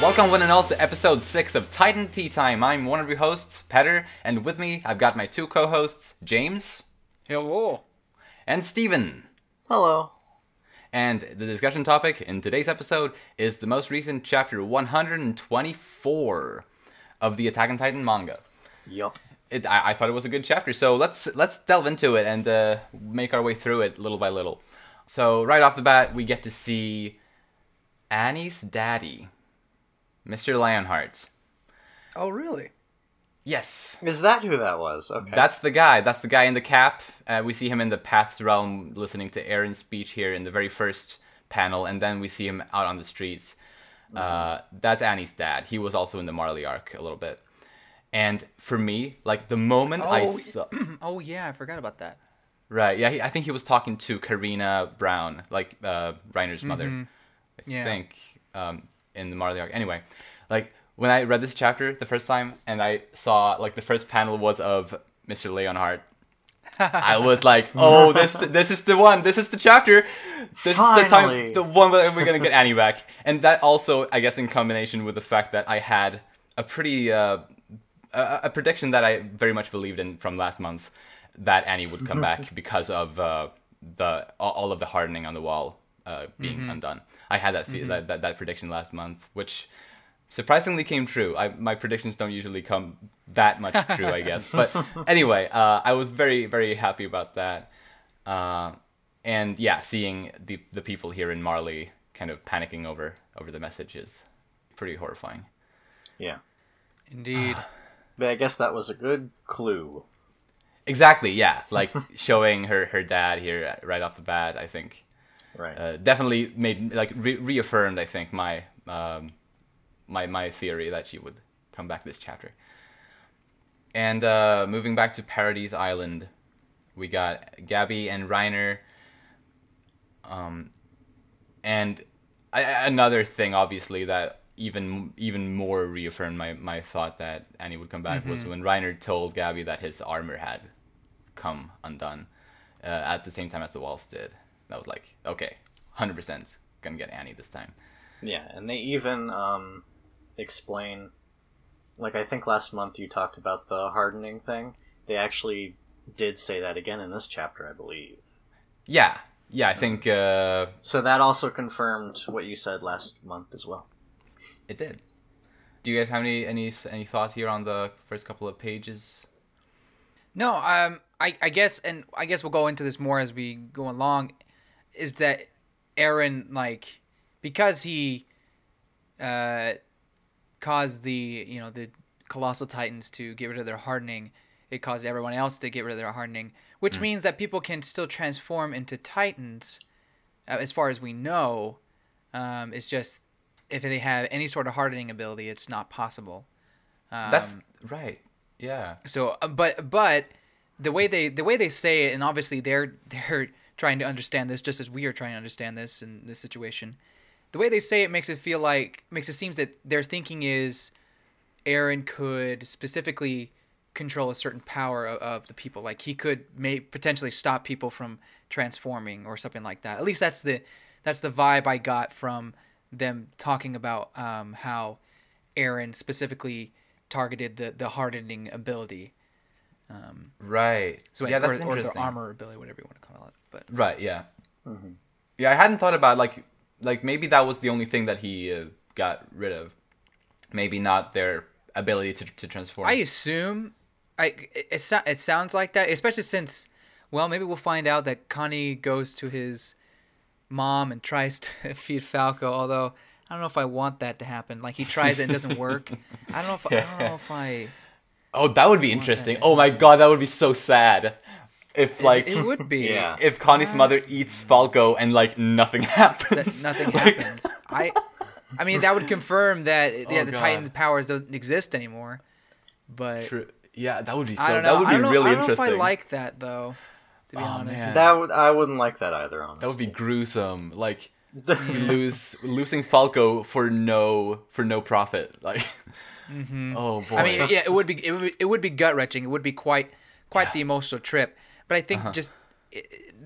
Welcome one and all to episode 6 of Titan Teatime. I'm one of your hosts, Petter, and with me I've got my two co-hosts, James. Hello. And Steven. Hello. And the discussion topic in today's episode is the most recent chapter 124 of the Attack on Titan manga. Yup. I thought it was a good chapter, so let's delve into it and make our way through it little by little. So right off the bat, we get to see Annie's daddy, Mr. Lionheart. Oh, really? Yes. Is that who that was? Okay. That's the guy. That's the guy in the cap. We see him in the Path's realm listening to Aaron's speech here in the very first panel, and then we see him out on the streets. That's Annie's dad. He was also in the Marley arc a little bit. And for me, like, the moment I saw... Oh, yeah, I forgot about that. Right, yeah, I think he was talking to Karina Brown, like, Reiner's mother. I think, in the Marley arc. Anyway, like, when I read this chapter the first time, and I saw, like, the first panel was of Mr. Leonhardt, I was like, oh, this is the one. This is the chapter. This Finally. is the time, the one that we're going to get Annie back. And that also, I guess, in combination with the fact that I had a pretty... a prediction that I very much believed in from last month, that Annie would come back because of all of the hardening on the wall being undone. I had that prediction last month, which surprisingly came true. My predictions don't usually come that much true, I guess. But anyway, I was very, very happy about that. And yeah, seeing the people here in Marley kind of panicking over the message is pretty horrifying. Yeah. Indeed. But I guess that was a good clue. Exactly, yeah. Like, showing her dad here right off the bat, I think. Right. Definitely made, like, reaffirmed, I think, my theory that she would come back this chapter. And moving back to Paradise Island, we got Gabby and Reiner. And another thing, obviously, that even more reaffirmed my thought that Annie would come back was when Reiner told Gabby that his armor had come undone at the same time as the walls did. That was like, okay, 100% gonna get Annie this time. Yeah, and they even explain, like, I think last month you talked about the hardening thing. They actually did say that again in this chapter, I believe. Yeah, I think... So that also confirmed what you said last month as well. It did. Do you guys have any thoughts here on the first couple of pages? No, I guess we'll go into this more as we go along, is that Aaron, like, because he caused the Colossal Titans to get rid of their hardening, it caused everyone else to get rid of their hardening, which means that people can still transform into Titans, as far as we know. It's just... if they have any sort of hardening ability, it's not possible. That's right. Yeah. So, but the way they say it, and obviously they're trying to understand this just as we are trying to understand this in this situation. The way they say it makes it seem that their thinking is Aaron could specifically control a certain power of the people. Like, he could potentially stop people from transforming or something like that. At least that's the vibe I got from them talking about how Aaron specifically targeted the hardening ability. Right. So yeah, that's or interesting. the armor ability, whatever you want to call it. But right. Yeah. Yeah, I hadn't thought about like maybe that was the only thing that he got rid of. Maybe not their ability to transform. I assume it sounds like that, especially since, well, maybe we'll find out that Connie goes to his mom and tries to feed Falco, although I don't know if I want that to happen. Like, he tries it and it doesn't work. I don't know if I Oh, that would be interesting. Oh my god, that would be so sad. If, like, it would be. Yeah. If Connie's mother eats Falco and, like, nothing happens. Nothing happens. I mean, that would confirm that the God. Titan's powers don't exist anymore. But True. Yeah, that would be so. I don't know. That would be really I don't interesting. know if I like that, though. To be honest, man. I wouldn't like that either, honestly. That would be gruesome. Like, losing Falco for no profit. Like, oh boy. I mean, yeah, it would be gut wrenching. It would be quite the emotional trip. But I think just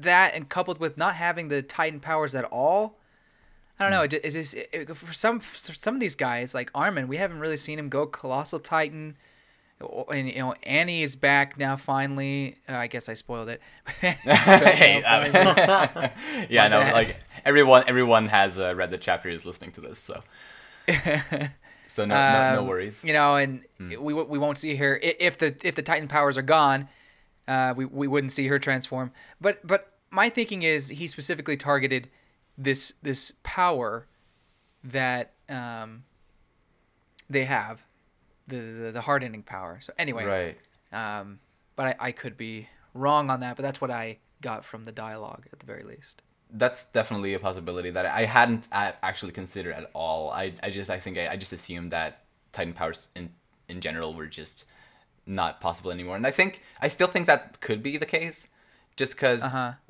that, and coupled with not having the Titan powers at all, I don't know. It's just for some of these guys like Armin, we haven't really seen him go Colossal Titan. And Annie is back now finally. I guess I spoiled it. Yeah, no, like everyone has read the chapters listening to this, so no worries. And we won't see her if the Titan powers are gone. We wouldn't see her transform. But my thinking is he specifically targeted this power that they have. The hardening power. So anyway, right. But I could be wrong on that. But that's what I got from the dialogue at the very least. That's definitely a possibility that I hadn't actually considered at all. I just assumed that Titan powers in general were just not possible anymore. And I still think that could be the case. Just because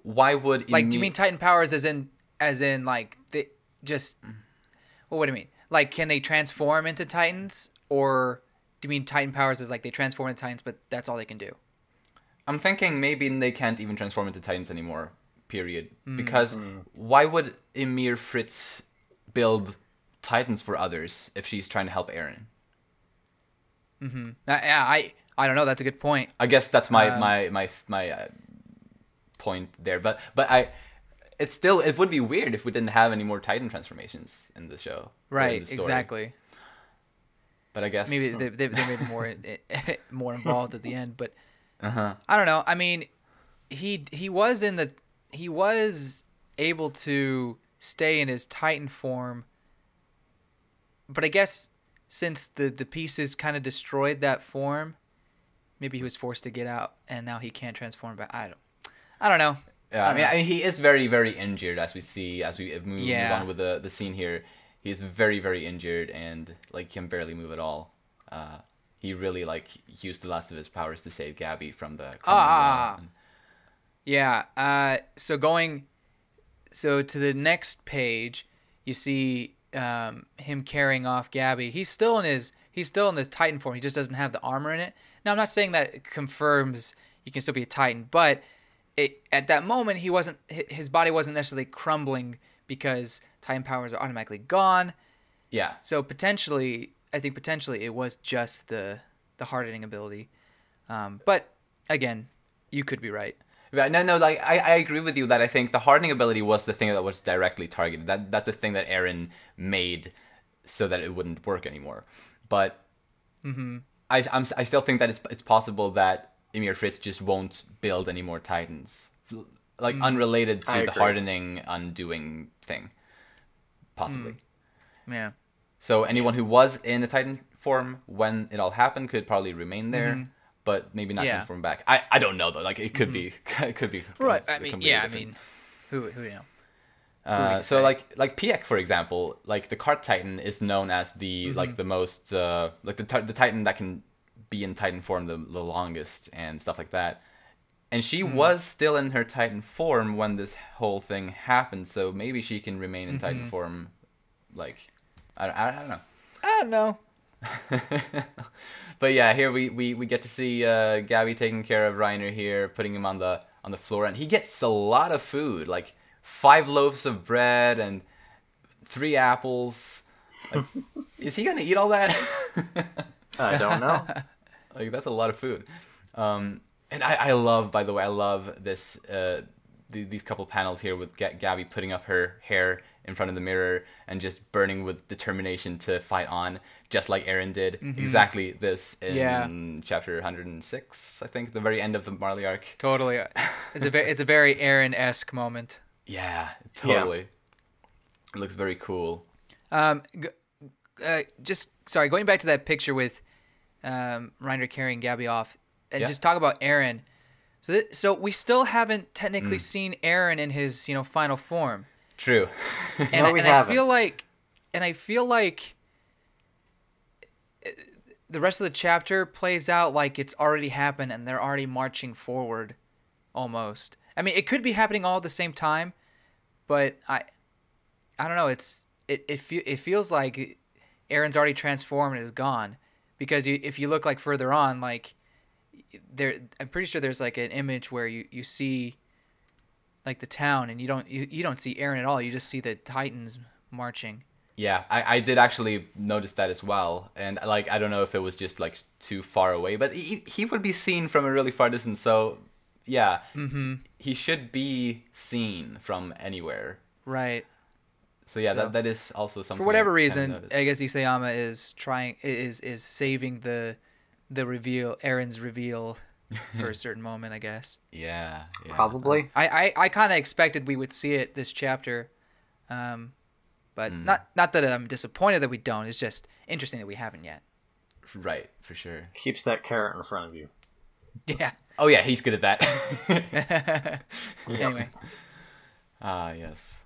why would do you mean Titan powers as in like they just? Well, what do you mean? Like, can they transform into Titans? Or do you mean Titan powers is like they transform into Titans, but that's all they can do? I'm thinking maybe they can't even transform into Titans anymore, period. Because why would Emir Fritz build Titans for others if she's trying to help Eren? I don't know. That's a good point. I guess that's my point there. But it would be weird if we didn't have any more Titan transformations in the show. Right, in the exactly. But I guess maybe they made more involved at the end. But I don't know. I mean, he was able to stay in his Titan form, but I guess since the pieces kind of destroyed that form, maybe he was forced to get out, and now he can't transform back. I don't know. Yeah, I mean, he is very, very injured as we move on with the scene here. He's very, very injured and like can barely move at all. He really used the last of his powers to save Gabby from the. Yeah. So to the next page, you see him carrying off Gabby. He's still in this Titan form. He just doesn't have the armor in it. Now, I'm not saying that it confirms you can still be a Titan, but at that moment his body wasn't necessarily crumbling because Titan powers are automatically gone. Yeah. So I think potentially it was just the hardening ability. But again, you could be right. No, like I agree with you that I think the hardening ability was the thing that was directly targeted. That's the thing that Eren made so that it wouldn't work anymore. But I still think that it's possible that Emir Fritz just won't build any more Titans, like unrelated to the hardening undoing thing, possibly. Yeah. So anyone who was in the Titan form when it all happened could probably remain there, but maybe not transform back. I don't know though. Like it could be, it could be right. I mean, yeah. Different. I mean, who knows? So like Piek, for example, like the Cart Titan is known as the like the most like the Titan that can be in Titan form the longest and stuff like that. And she was still in her Titan form when this whole thing happened, so maybe she can remain in Titan form. Like, I don't know. I don't know. But yeah, here we get to see Gabby taking care of Reiner here, putting him on the floor, and he gets a lot of food, like 5 loaves of bread and 3 apples. Like, is he gonna eat all that? I don't know. Like that's a lot of food. And I love, by the way, I love this these couple panels here with Gabby putting up her hair in front of the mirror and just burning with determination to fight on, just like Eren did. Exactly this in chapter 106, I think, the very end of the Marley arc. Totally, it's a very Eren-esque moment. Yeah, totally. Yeah. It looks very cool. Going back to that picture with Reiner carrying Gabby off, and just talk about Eren. So we still haven't technically seen Eren in his final form. True. And I feel like the rest of the chapter plays out like it's already happened and they're already marching forward, almost. I mean, it could be happening all at the same time, but I don't know. It feels like Eren's already transformed and is gone, because if you look like further on, like I'm pretty sure there's like an image where you see like the town and you don't see Eren at all. You just see the Titans marching. Yeah, I did actually notice that as well, and like I don't know if it was just like too far away, but he would be seen from a really far distance. So yeah, he should be seen from anywhere. Right. So yeah, that is also something. For whatever I reason, noticed. I guess Isayama is saving the reveal, Aaron's reveal, for a certain moment. I guess. Yeah. Probably. I kind of expected we would see it this chapter, but not that I'm disappointed that we don't. It's just interesting that we haven't yet. Right, for sure. Keeps that carrot in front of you. Yeah. Oh yeah, he's good at that. Anyway. Yes.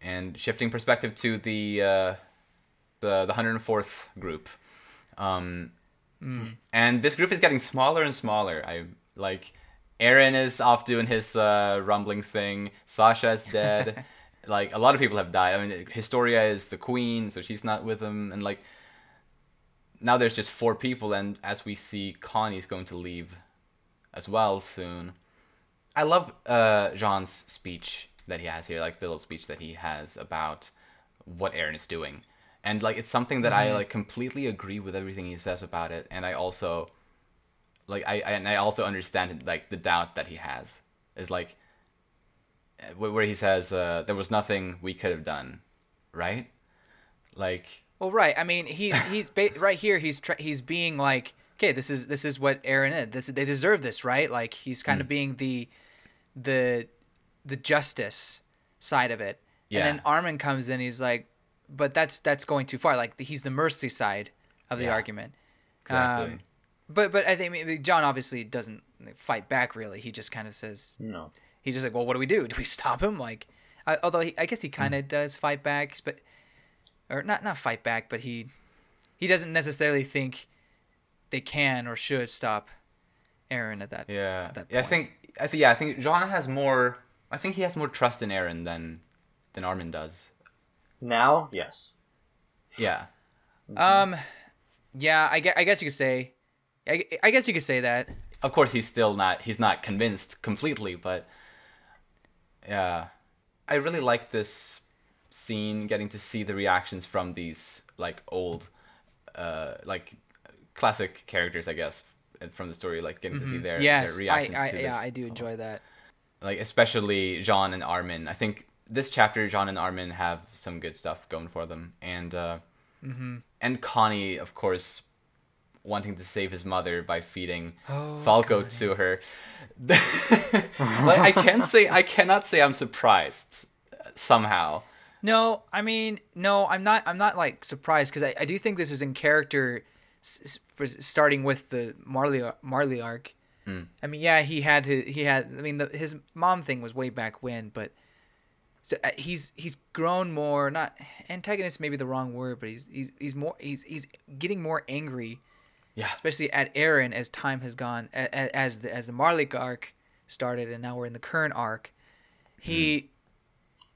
And shifting perspective to the 104th group. And this group is getting smaller and smaller. Aaron is off doing his rumbling thing. Sasha's dead. Like a lot of people have died. I mean, Historia is the queen, so she's not with him. And like now there's just 4 people, and as we see, Connie's going to leave as well soon. I love Jean's speech that he has here, like the little speech that he has about what Aaron is doing. And like it's something that I like completely agree with everything he says about it, and I also like I also understand like the doubt that he has is like where he says there was nothing we could have done, right? Like Well, right. I mean, right here. He's being like, okay, this is what Aaron is. They deserve this, right? Like he's kind of being the justice side of it. Yeah. And then Armin comes in. He's like, but that's going too far. Like he's the mercy side of the argument. exactly. But I think John obviously doesn't fight back really. He just kind of says No. He's just like, well, what do we do? Do we stop him? Like, although I guess he kind of does fight back, but or not fight back, but he doesn't necessarily think they can or should stop Aaron at that. Yeah. At that Yeah, point. I think John has more. I think he has more trust in Aaron than Armin does. Now, yes. Yeah. Yeah, I guess you could say. I guess you could say that. Of course, he's not convinced completely, but yeah, I really like this scene, getting to see the reactions from these like old, like classic characters, I guess, from the story, like getting to see their reactions to this. Yeah, I do enjoy that. Like especially Jean and Armin. I think this chapter, Jean and Armin have some good stuff going for them, and Connie, of course, wanting to save his mother by feeding Falco to her. Like I cannot say I'm surprised somehow. No, I mean, no, I'm not like surprised because I do think this is in character, starting with the Marley arc. I mean, yeah, he had. I mean, his mom thing was way back when, but so he's grown more. Not antagonist, maybe the wrong word, but he's getting more angry. Yeah, Especially at Aaron as time has gone, as the Marley arc started, and now we're in the current arc. He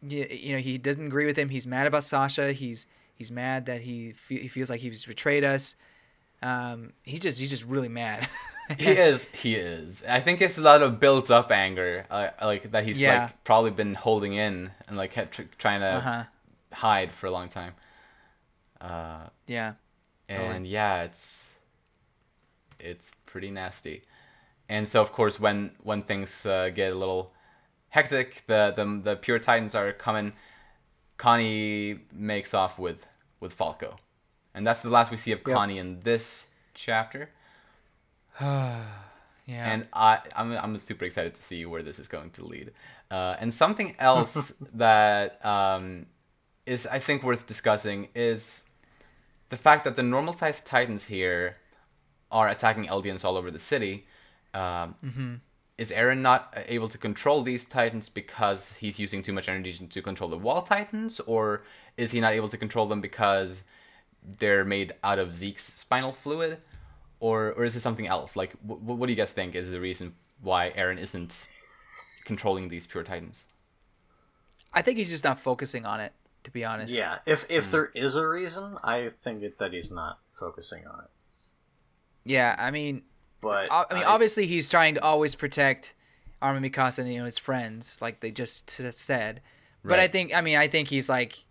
doesn't agree with him. He's mad about Sasha. He's mad that he feels like he's betrayed us. He's just really mad. he is. I think it's a lot of built up anger, like that he's like probably been holding in and like kept trying to hide for a long time. Yeah. And yeah, it's pretty nasty. And so of course when things get a little hectic, the pure titans are coming, Connie makes off with Falco. And that's the last we see of Connie in this chapter. Yeah. And I'm super excited to see where this is going to lead. And something else that is I think worth discussing is the fact that the normal sized titans here are attacking Eldians all over the city. Is Aaron not able to control these titans because he's using too much energy to control the wall titans, or is he not able to control them because they're made out of Zeke's spinal fluid, or is it something else? Like, what do you guys think is the reason why Aaron isn't controlling these pure titans? I think he's just not focusing on it, to be honest. Yeah, if there is a reason, I think that he's not focusing on it. Yeah, I mean, But obviously he's trying to always protect Armin Mikasa and his friends, like they just said. But Right. I think he's like,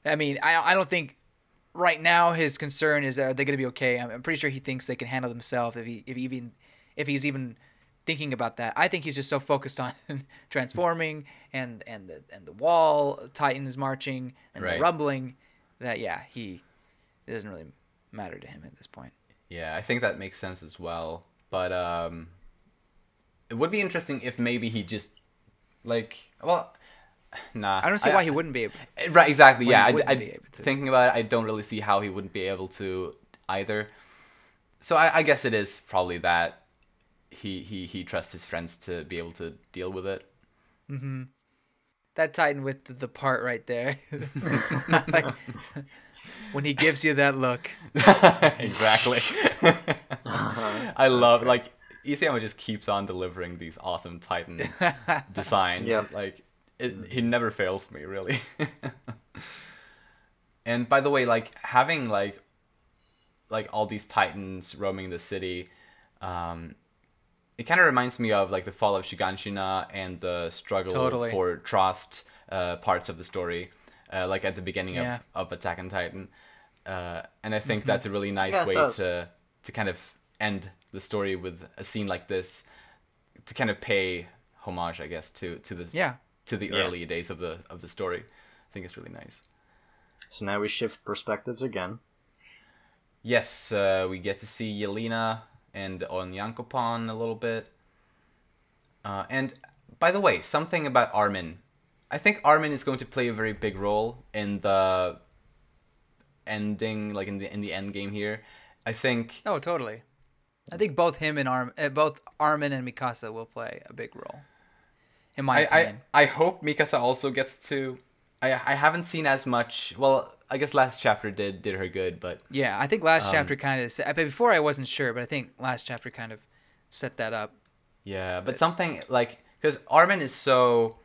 I mean, I don't think right now his concern is, are they going to be okay? I'm pretty sure he thinks they can handle themselves if he's even thinking about that. I think he's just so focused on transforming and the wall titans marching and the rumbling that it doesn't really matter to him at this point. Yeah, I think that makes sense as well. But it would be interesting if maybe he just nah. I don't see why he wouldn't be able. Right, exactly. Yeah, I thinking about it, I don't really see how he wouldn't be able to either. So I guess it is probably that he trusts his friends to be able to deal with it. Mm-hmm. That Titan with the part right there, when he gives you that look. Exactly. I love Isayama just keeps on delivering these awesome Titan designs. Yep. He never fails me, really. And by the way, having all these Titans roaming the city, it kind of reminds me of the fall of Shiganshina and the struggle for trust parts of the story, at the beginning of Attack on Titan. And I think that's a really nice way to kind of end the story with a scene like this, to kind of pay homage, I guess, to the early days of the story. I think it's really nice. So now we shift perspectives again. Yes, we get to see Yelena and Onyankopon a little bit. And by the way, something about Armin. I think Armin is going to play a very big role in the ending, in the end game here. I think. Oh, totally. I think both him and both Armin and Mikasa will play a big role. In my opinion. I hope Mikasa also gets to. I haven't seen as much. Well, I guess last chapter did her good, but yeah, I think last chapter kind of. Before I wasn't sure, but I think last chapter kind of set that up. Yeah, but something because Armin is so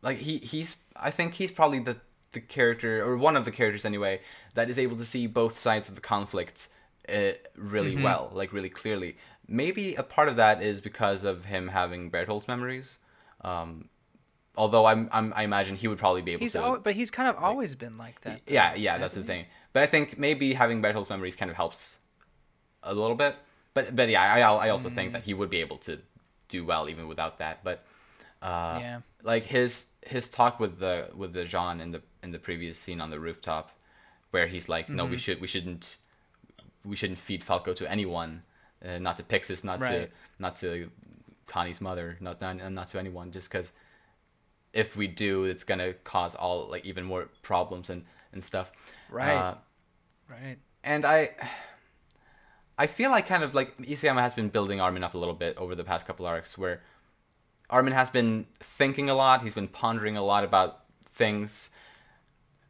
he's. I think he's probably the character, or one of the characters anyway, that is able to see both sides of the conflict really well, really clearly. Maybe a part of that is because of him having Bertholdt's memories. Although I imagine he would probably be able to. But he's kind of always been like that. Though, yeah, that's the thing. But I think maybe having Bertholdt's memories kind of helps a little bit. But yeah, I also think that he would be able to do well even without that. But his talk with the Jean in the previous scene on the rooftop, where he's like, no, we shouldn't feed Falco to anyone, not to Pixis, not to Connie's mother, not to anyone, just because if we do, it's gonna cause all even more problems and stuff. Right. And I feel kind of Isayama has been building Armin up a little bit over the past couple arcs, where Armin has been thinking a lot, he's been pondering a lot about things,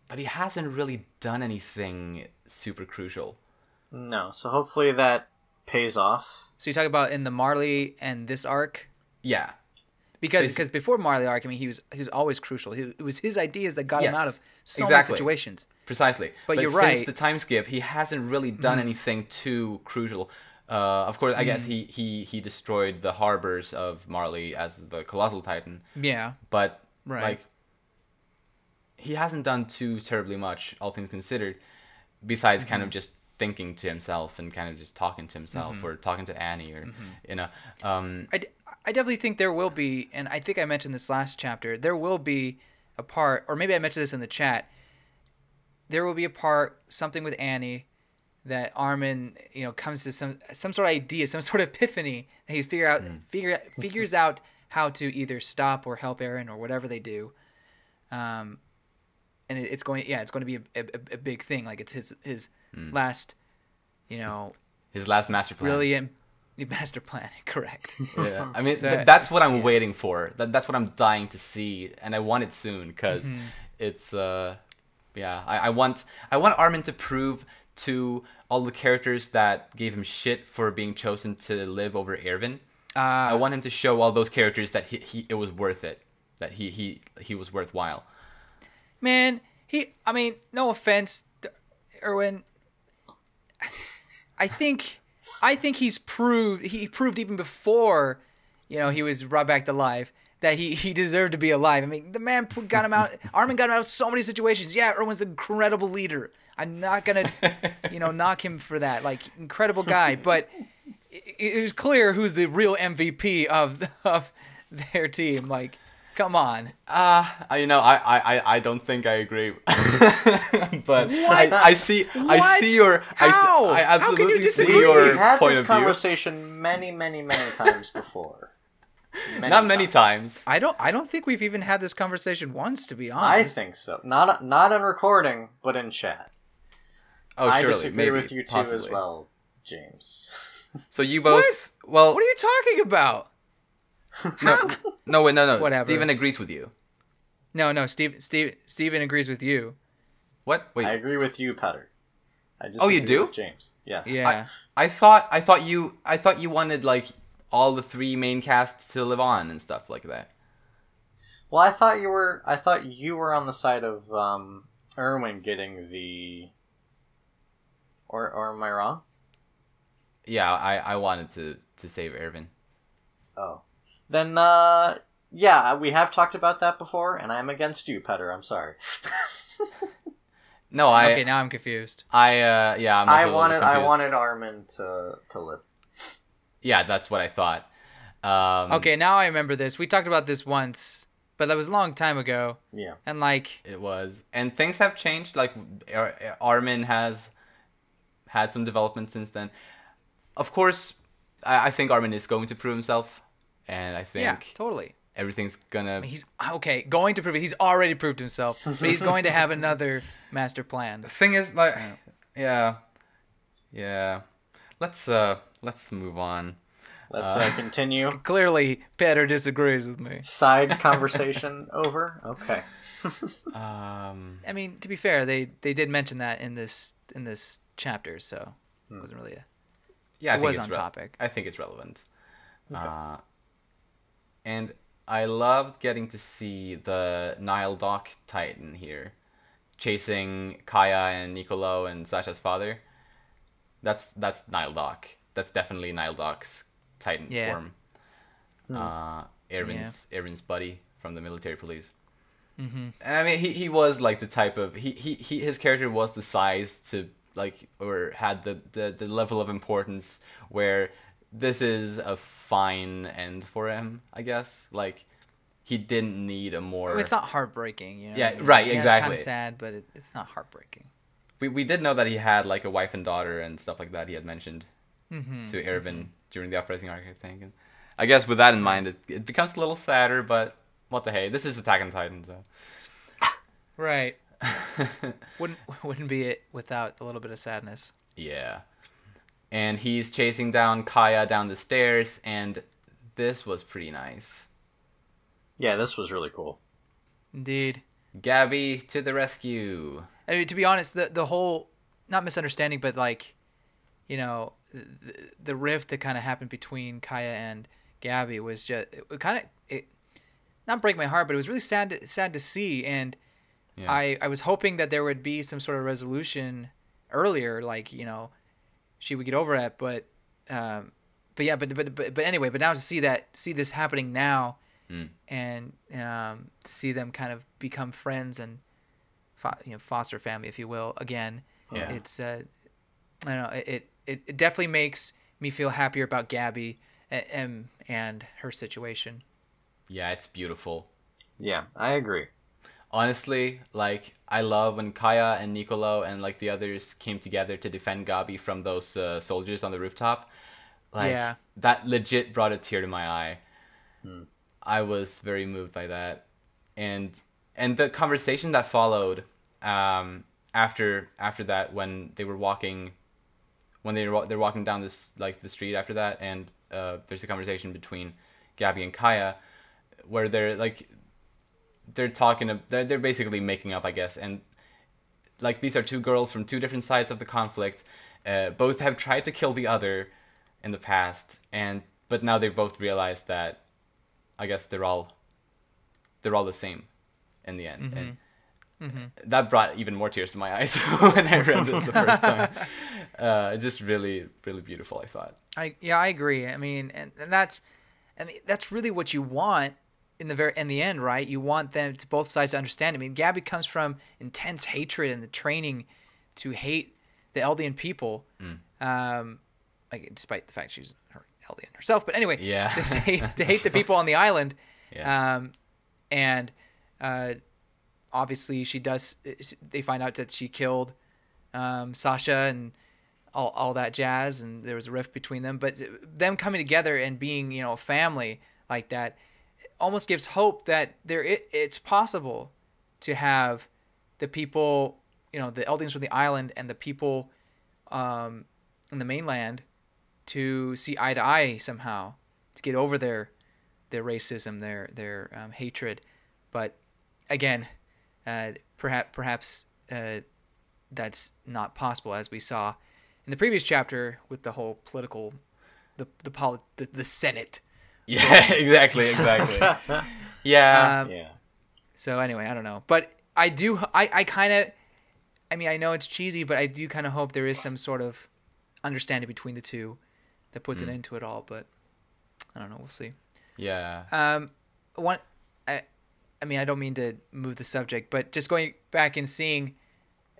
but he hasn't really done anything super crucial. No, so hopefully that pays off. So you talk about in the Marley and this arc? Yeah. Because before Marley arc, I mean, he was always crucial. It was his ideas that got him out of so many situations. Precisely. But you're right. Since the time skip, he hasn't really done anything too crucial. Of course, I guess he destroyed the harbors of Marley as the Colossal Titan. Yeah. But he hasn't done too terribly much, all things considered, besides kind of just thinking to himself and kind of just talking to himself or talking to Annie or I definitely think there will be, and I think I mentioned this last chapter, there will be a part, or maybe I mentioned this in the chat, there will be a part, something with Annie, that Armin, comes to some sort of idea, some sort of epiphany, that he figures out how to either stop or help Eren or whatever they do. And it's going to be a big thing. Like it's his last, his last master plan. Brilliant master plan, correct? Yeah, I mean that's what I'm waiting for. That's what I'm dying to see, and I want it soon because it's I want Armin to prove to all the characters that gave him shit for being chosen to live over Erwin. I want him to show all those characters that it was worth it, that he was worthwhile. Man, no offense, Erwin. I think he proved even before, he was brought back to life, that he deserved to be alive. I mean, the man got him out. Armin got him out of so many situations. Yeah, Erwin's an incredible leader. I'm not gonna, knock him for that. Like, incredible guy, but it was clear who's the real MVP of their team. Like, come on. I don't think I agree. But What? I see your How? I How can you absolutely see disagree? your We've had point this of view. conversation many, many, many times before. Not many times. I don't think we've even had this conversation once, to be I honest. think so. Not on recording, but in chat. Oh, I surely, disagree maybe, with you too possibly. as well, James. So you both. Well, What are you talking about? no, wait, no. Whatever. Steven agrees with you. No. Steven agrees with you. What? Wait. I agree with you, Petter. I Oh, you disagree do? with James. Yes. Yeah. I thought you wanted like all the 3 main casts to live on and stuff like that. Well, I thought you were on the side of Erwin getting the. Or am I wrong? Yeah, I wanted to save Erwin. Oh. Then, yeah, we have talked about that before, and I'm against you, Petter. I'm sorry. No, Okay, now I'm confused. I'm I also a little bit confused. wanted Armin to live. Yeah, that's what I thought. Okay, now I remember this. We talked about this once, but that was a long time ago. Yeah. And like, It was, and things have changed. Like Armin has had some development since then. Of course, I think Armin is going to prove himself, and I think yeah, totally. everything's gonna. He's okay. Going to prove it. He's already proved himself, but he's going to have another master plan. The thing is, like, yeah. Let's move on. Let's continue. Clearly, Peter disagrees with me. Side conversation over? Okay. I mean, to be fair, they did mention that in this chapter, so it wasn't really Yeah, it was on topic. I think it's relevant. Okay. And I loved getting to see the Nile Dock Titan here, chasing Kaya and Nicolo and Sasha's father. That's Nile Dock. That's definitely Nile Dock's Titan form. Erwin's buddy from the military police. Mm-hmm. And I mean, he was like the type of his character was the size to like, or had the level of importance where this is a fine end for him, I guess. Like, he didn't need a more. Well, it's not heartbreaking, you know. Yeah, right, It's exactly. kind of sad, but it's not heartbreaking. We did know that he had like a wife and daughter and stuff like that. He had mentioned to Erwin during the uprising arc, I think. And I guess with that in mind, it becomes a little sadder. But what the hey, this is Attack on Titan, so. Right. Wouldn't be it without a little bit of sadness. Yeah. And he's chasing down Kaya down the stairs, and this was pretty nice. Yeah, this was really cool. Indeed. Gabby to the rescue. I mean, to be honest, the whole, not misunderstanding, but like, the rift that kind of happened between Kaya and Gabby was just it not break my heart, but it was really sad to see. And yeah. I was hoping that there would be some sort of resolution earlier, like, she would get over it. But anyway, but now to see this happening now, and to see them kind of become friends and foster family, if you will, again. Yeah. It's I don't know, it definitely makes me feel happier about Gabby and her situation. Yeah, it's beautiful. Yeah, I agree. Honestly, like, I love when Kaya and Nicolo and like the others came together to defend Gabi from those soldiers on the rooftop. Like, yeah. That legit brought a tear to my eye. I was very moved by that, and the conversation that followed after that, when they were walking, they're walking down this like the street after that, and there's a conversation between Gabby and Kaya where they're talking, they're basically making up, I guess, and like, these are two girls from two different sides of the conflict. Both have tried to kill the other in the past, but now they've both realized that, I guess, they're all the same in the end. And that brought even more tears to my eyes when I read this the first time. Just really, really beautiful, I thought. I agree. I mean, and that's really what you want in the end, right? You want them to both sides to understand. I mean, Gabby comes from intense hatred and the training to hate the Eldian people, like despite the fact she's Eldian herself. But anyway, Yeah. to hate the people on the island, Yeah. and obviously she does. They find out that she killed Sasha and all that jazz, and there was a rift between them. But them coming together and being, you know, a family like that almost gives hope that it's possible to have the people, you know, the Eldians from the island and the people in the mainland to see eye to eye somehow, to get over their racism, their hatred. But again, perhaps that's not possible, as we saw in the previous chapter with the whole political, the Senate. Yeah, exactly. Yeah. Yeah. So anyway, I don't know, but I kind of, I mean, I know it's cheesy, but I do kind of hope there is some sort of understanding between the two that puts an end to it all. But I don't know, we'll see. Yeah. I mean, I don't mean to move the subject, but just going back and seeing,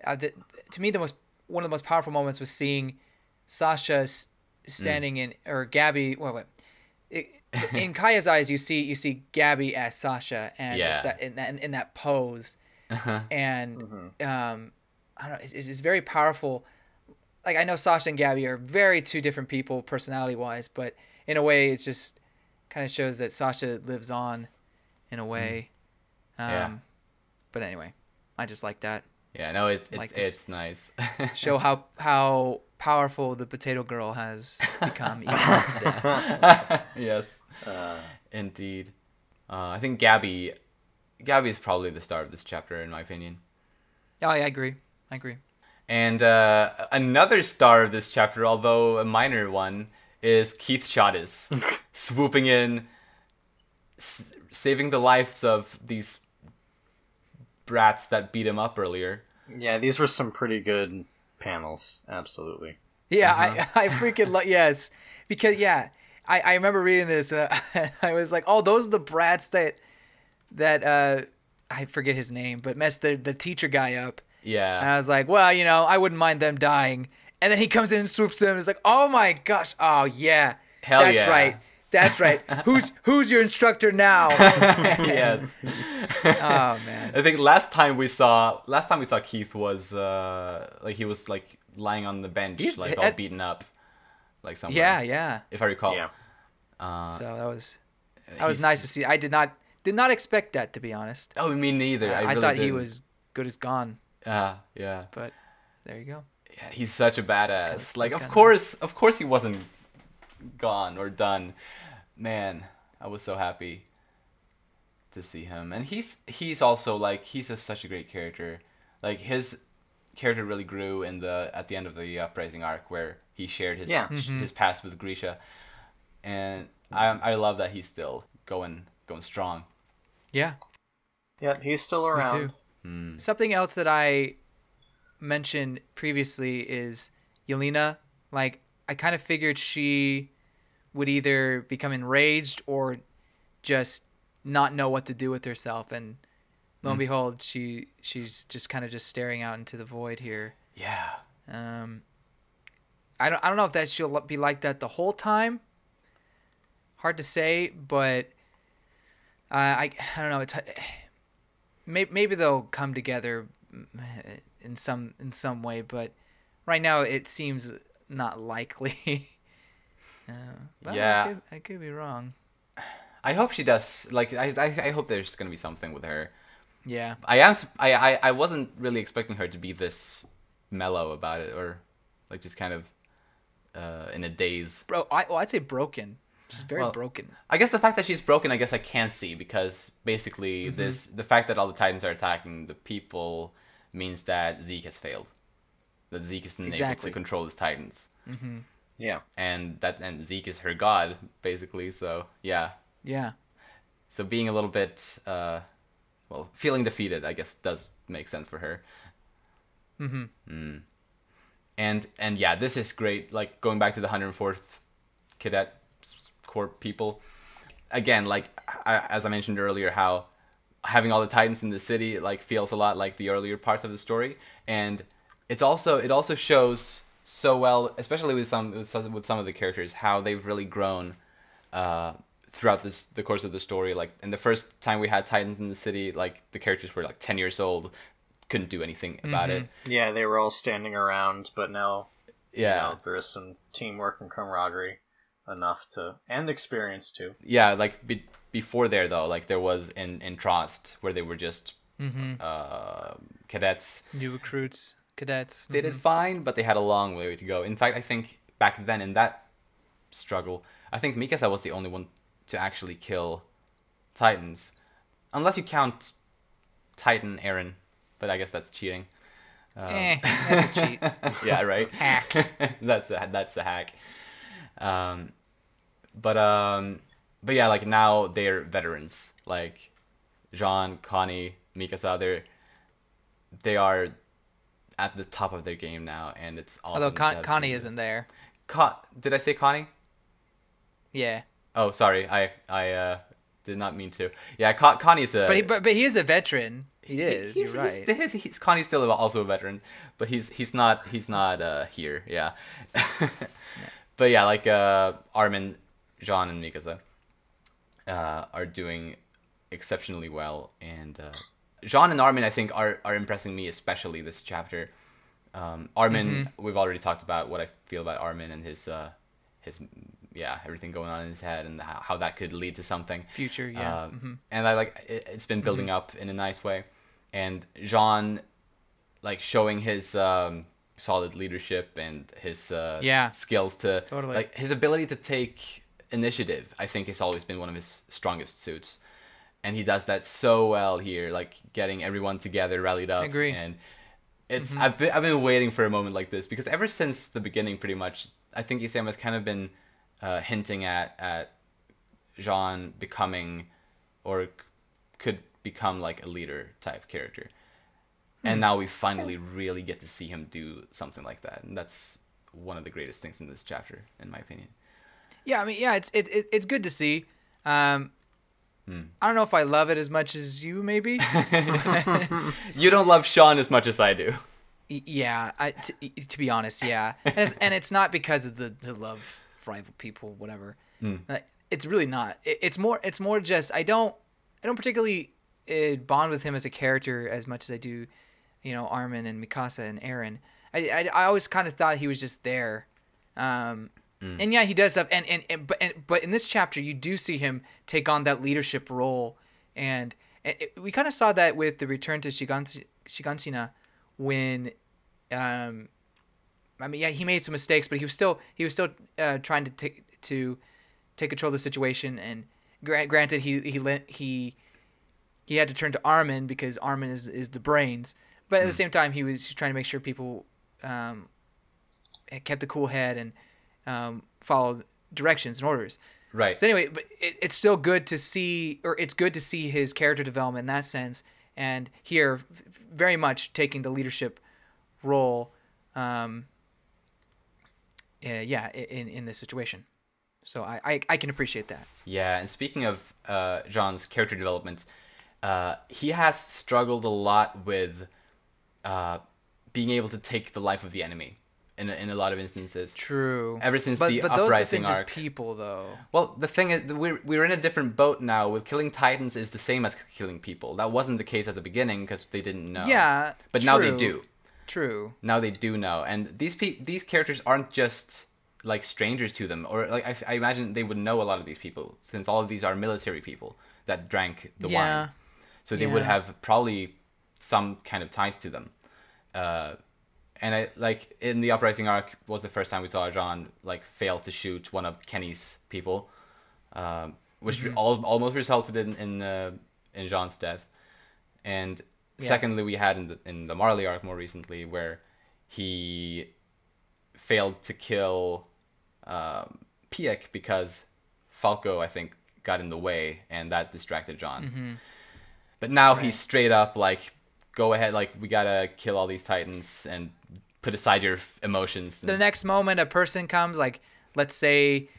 to me, one of the most powerful moments was seeing Sasha standing in, or Gabby. In Kaya's eyes, you see Gabby as Sasha, and it's that in that pose, and I don't know, it's very powerful. Like, I know Sasha and Gabby are very two different people personality wise, but in a way, it's just kind of shows that Sasha lives on in a way. But anyway, I just like that. Yeah, no, it's nice. Show how powerful the potato girl has become even after death. Yes, indeed. I think Gabby is probably the star of this chapter, in my opinion. Oh, yeah, I agree. And another star of this chapter, although a minor one, is Keith Shadis, swooping in, saving the lives of these brats that beat him up earlier. Yeah, these were some pretty good panels. Absolutely. Yeah, I freaking yes, because I remember reading this and I was like, oh, those are the brats that I forget his name, but messed the teacher guy up. Yeah. And I was like, well, you know, I wouldn't mind them dying. And then he comes in and swoops them and is like, oh my gosh, oh yeah, that's right. Who's your instructor now? Yes. Oh man. I think last time we saw Keith was he was like lying on the bench, like all beaten up, like somewhere. Yeah. If I recall. Yeah. So that was nice to see. I did not expect that, to be honest. Oh, me neither. I really thought didn't. he was good as gone. Yeah. But there you go. Yeah, he's such a badass. Of course he wasn't gone or done. Man, I was so happy to see him. And he's also like, he's such a great character. Like, his character really grew at the end of the Uprising arc, where he shared his past with Grisha. And I love that he's still going strong. Yeah. Yeah, he's still around. Me too. Something else that I mentioned previously is Yelena. Like, I kind of figured she would either become enraged or just not know what to do with herself, and lo and behold, she's just kind of just staring out into the void here. Yeah. I don't know if that she'll be like that the whole time. Hard to say, but I don't know. It's maybe they'll come together in some way, but right now it seems not likely. Yeah, I could be wrong. I hope she does. Like, I hope there's gonna be something with her. Yeah. I wasn't really expecting her to be this mellow about it, or like just kind of in a daze. I'd say broken. She's very broken. I guess the fact that she's broken, I guess I can't see, because basically the fact that all the Titans are attacking the people means that Zeke has failed. That Zeke isn't able to control his Titans. Mm-hmm. Yeah. And Zeke is her god, basically, so yeah. Yeah. So being a little bit feeling defeated, I guess, does make sense for her. Mm-hmm. And yeah, this is great. Like, going back to the 104th Cadet Corps people, again, like as I mentioned earlier, how having all the Titans in the city like feels a lot like the earlier parts of the story, and it also shows so well, especially with some of the characters, how they've really grown throughout the course of the story. Like in the first time we had Titans in the city, like the characters were like 10 years old, couldn't do anything about it. Yeah, they were all standing around, but now, Yeah, there is some teamwork and camaraderie enough and experience too. yeah. Like before there though, like there was in Trost where they were just cadets. New recruits, cadets. They did fine, but they had a long way to go. In fact, I think back then in that struggle, I think Mikasa was the only one to actually kill Titans, unless you count Titan Eren, but I guess that's cheating. That's a cheat. Yeah, right. Hacks. that's the hack. But yeah, like now they're veterans. Like Jean, Connie, Mikasa, they are at the top of their game now, and it's awesome. Although Connie isn't there. Did I say Connie? Yeah. Oh, sorry. I did not mean to. Yeah, Connie's a. But he is a veteran. He is. You're right. Connie's still also a veteran, but he's not here. Yeah. But yeah, like Armin, Jean, and Mikasa are doing exceptionally well, and Jean and Armin I think are impressing me especially this chapter. Armin, we've already talked about what I feel about Armin and his everything going on in his head and how that could lead to something future. Yeah. And I like it's been building up in a nice way, and Jean like showing his solid leadership and his skills to like his ability to take initiative. I think has always been one of his strongest suits, and he does that so well here, like getting everyone together, rallied up. I agree. And it's I've been waiting for a moment like this, because ever since the beginning, pretty much, I think Isayama has kind of been hinting at Jean becoming, or could become, like a leader type character. And now we finally really get to see him do something like that, and that's one of the greatest things in this chapter, in my opinion. Yeah, I mean, yeah, it's good to see. I don't know if I love it as much as you, maybe. You don't love Sean as much as I do. Yeah, to be honest, yeah, and it's not because of the love rival people, whatever. It's really not. It's more just I don't particularly bond with him as a character as much as I do, Armin and Mikasa and Eren. I always kind of thought he was just there. And yeah, he does stuff, but in this chapter, you do see him take on that leadership role, and we kind of saw that with the return to Shigansina, when, I mean, yeah, he made some mistakes, but he was still trying to take control of the situation. And granted, he had to turn to Armin because Armin is the brains, but at the same time, he was trying to make sure people kept a cool head and follow directions and orders. Right. So anyway, but it's still good to see, or it's good to see his character development in that sense. And here, very much taking the leadership role, in this situation. So I can appreciate that. Yeah, and speaking of John's character development, he has struggled a lot with being able to take the life of the enemy. In a lot of instances. True. Ever since but the those uprising have been arc. Just people, though. Well, the thing is, we're in a different boat now. With killing Titans is the same as killing people. That wasn't the case at the beginning because they didn't know. Yeah, but true. now they do. True. Now they do know, and these characters aren't just like strangers to them, or like I imagine they would know a lot of these people, since all of these are military people that drank the wine. So they would have probably some kind of ties to them. And I like in the uprising arc was the first time we saw Jean like fail to shoot one of Kenny's people, which almost resulted in Jean's death. And secondly, we had in the Marley arc more recently where he failed to kill Piek because Falco, I think, got in the way, and that distracted Jean. But now he's straight up like, go ahead, like we gotta kill all these Titans and put aside your emotions. The next moment a person comes, like, let's say,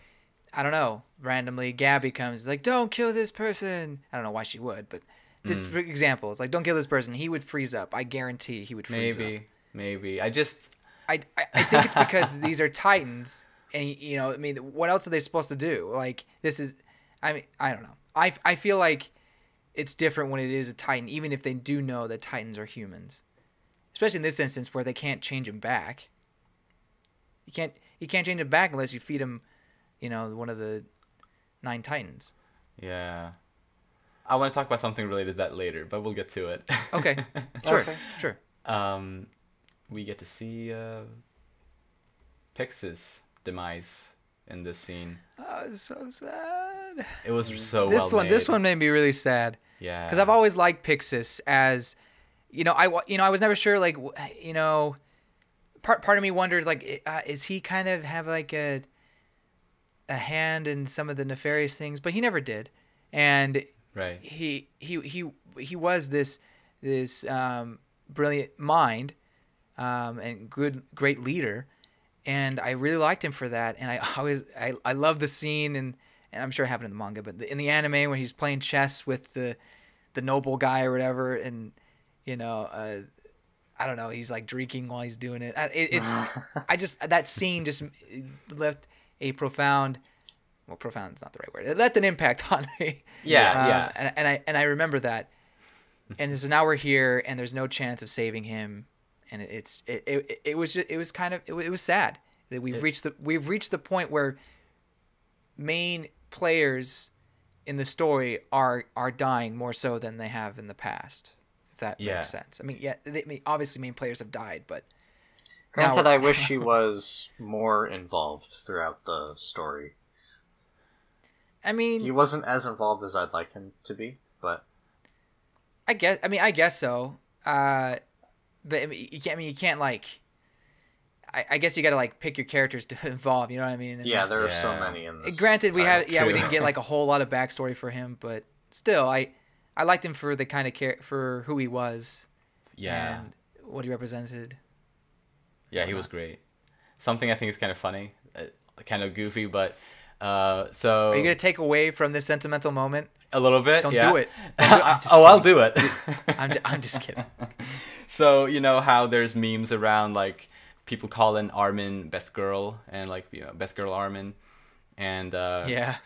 I don't know, randomly Gabby comes like, don't kill this person. I don't know why she would, but just for example, it's like, don't kill this person. He would freeze up. I guarantee he would freeze up. Maybe. I think it's because these are Titans, and I mean, what else are they supposed to do? Like, this is, I mean, I don't know. I feel like it's different when it is a Titan, even if they do know that Titans are humans, especially in this instance where they can't change him back. You can't change him back unless you feed him, one of the 9 Titans. Yeah. I want to talk about something related to that later, but we'll get to it. Okay. Sure. We get to see Pix's demise in this scene. Oh, it's so sad. It was so This one made me really sad. Yeah. Because I've always liked Pixis as, I was never sure, like, part of me wondered, like, is he kind of have like a hand in some of the nefarious things? But he never did, and right. He was this brilliant mind, and great leader, and I really liked him for that. And I love the scene, and I'm sure it happened in the manga, but in the anime when he's playing chess with the noble guy or whatever, and I don't know, he's like drinking while he's doing it. That scene just left a profound is not the right word. It left an impact on me. Yeah. And I remember that. And so now we're here, and there's no chance of saving him, and it was sad that we've reached the point where main players in the story are dying more so than they have in the past. If that makes sense. I mean, obviously main players have died, but granted, I wish he was more involved throughout the story. I mean, he wasn't as involved as I'd like him to be, but I guess so. But you can't like. I guess you got to like pick your characters to involve. You know what I mean? Yeah, there are so many in this. Granted, we didn't get like a whole lot of backstory for him, but still, I liked him for the kind of for who he was. Yeah. And what he represented. Yeah, he was great. Something I think is kind of funny, kind of goofy, but so. Are you gonna take away from this sentimental moment? A little bit. Don't yeah. do it. I'll do it. I'm just kidding. So you know how there's memes around like people calling Armin best girl and like best girl Armin, and yeah.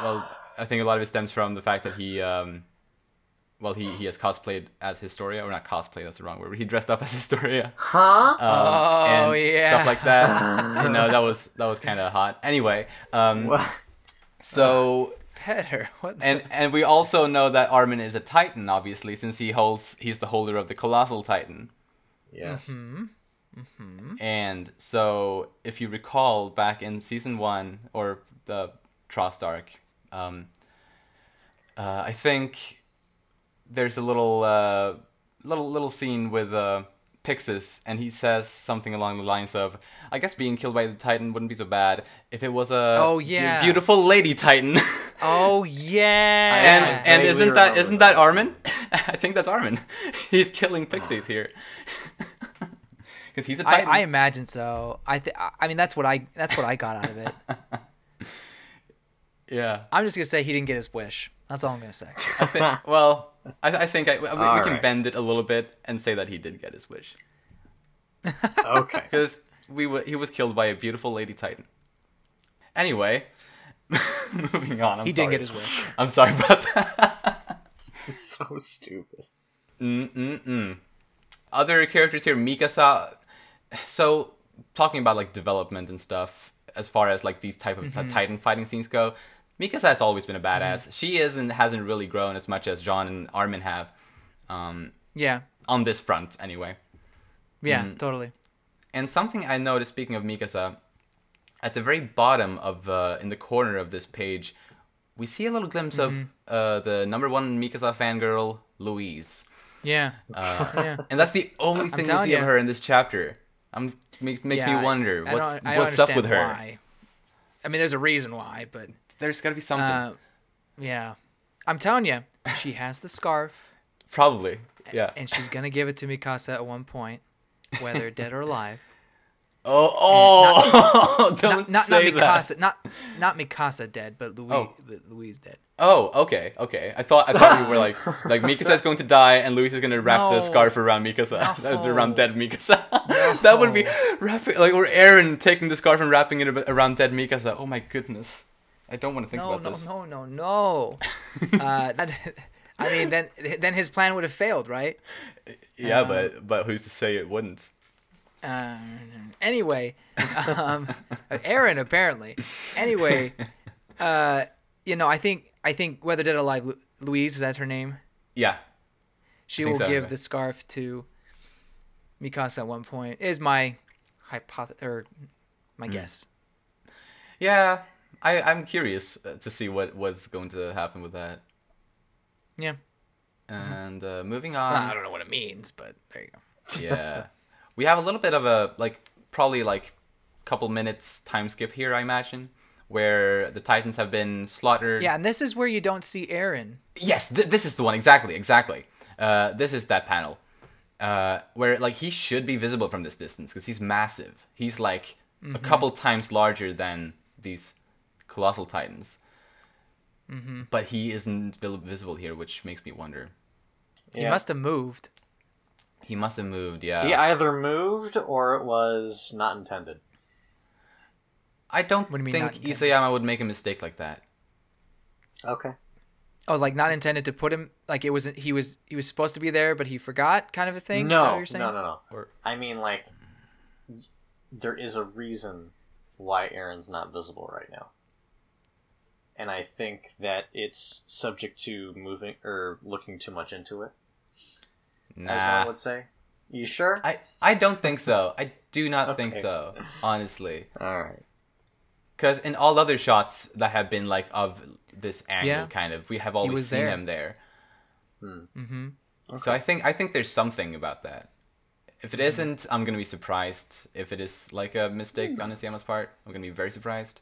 Well, I think a lot of it stems from the fact that he he has cosplayed as Historia, or not cosplay, that's the wrong word. He dressed up as Historia. Huh? And stuff like that. That was kind of hot. Anyway, so better. And we also know that Armin is a Titan, obviously, since he's the holder of the Colossal Titan. Yes. Mm-hmm. Mm-hmm. And so, if you recall, back in season 1 or the Trost arc, I think there's a little scene with Pixis, and he says something along the lines of, "I guess being killed by the Titan wouldn't be so bad if it was a beautiful lady Titan." Oh yeah. and isn't that Armin? I think that's Armin. He's killing Pixies here. Because he's a Titan. I imagine so. I mean that's what I got out of it. Yeah. I'm just gonna say he didn't get his wish. That's all I'm gonna say. I think we can bend it a little bit and say that he did get his wish. Okay. Because he was killed by a beautiful lady Titan. Anyway, moving on. He didn't get his wish. I'm sorry about that. It's so stupid. Other characters here, Mikasa. So, talking about like development and stuff, as far as like these type of Titan fighting scenes go, Mikasa has always been a badass. She hasn't really grown as much as Jean and Armin have. Yeah. On this front, anyway. Yeah, totally. And something I noticed, speaking of Mikasa, at the very bottom of in the corner of this page, we see a little glimpse of the #1 Mikasa fangirl, Louise. Yeah. And that's the only thing we see of her in this chapter. Makes me wonder what's up with her. Why. I mean, there's a reason why, but there's got to be something. Yeah, I'm telling you, she has the scarf. Probably, yeah. And she's gonna give it to Mikasa at one point, whether dead or alive. Don't Not say Mikasa, that. not Mikasa dead, but Louise dead. Oh, okay. I thought you were like Mikasa's going to die and Luis is going to wrap the No. scarf around Mikasa, No. around dead Mikasa. That would be wrapping or Aaron taking the scarf and wrapping it around dead Mikasa. Oh my goodness, I don't want to think about this. No. I mean, then his plan would have failed, right? Yeah, but who's to say it wouldn't? Anyway, Aaron apparently. Anyway, I think whether dead or alive, Louise, is that her name? Yeah. She think will so, give anyway. the scarf to Mikasa at one point. Is my my guess. Yeah, I'm curious to see what's going to happen with that. Yeah. And moving on. I don't know what it means, but there you go. Yeah. We have a little bit of a, probably couple minutes time skip here, I imagine, where the Titans have been slaughtered. Yeah, and this is where you don't see Aaron. Yes, this is the one. Exactly. This is that panel. Where, he should be visible from this distance, because he's massive. He's, a couple times larger than these colossal Titans. Mm-hmm. But he isn't visible here, which makes me wonder. He must have moved. He must have moved, yeah. He either moved or it was not intended. I don't What do you mean, think not intended? Isayama would make a mistake like that. Okay. Oh, not intended to put him. He was supposed to be there, but he forgot, kind of a thing. Is that what No, you're saying? no. Or I mean, there is a reason why Aaron's not visible right now. And I think that it's subject to moving or looking too much into it, as one would say. You sure? I don't think so. I do not think Okay. so, honestly. Alright. Because in all other shots that have been of this angle, Yeah. kind of, we have always was seen there. him there. Mm-hmm. Okay. So I think there's something about that. If it isn't, I'm gonna be surprised. If it is a mistake on Isayama's part, I'm gonna be very surprised.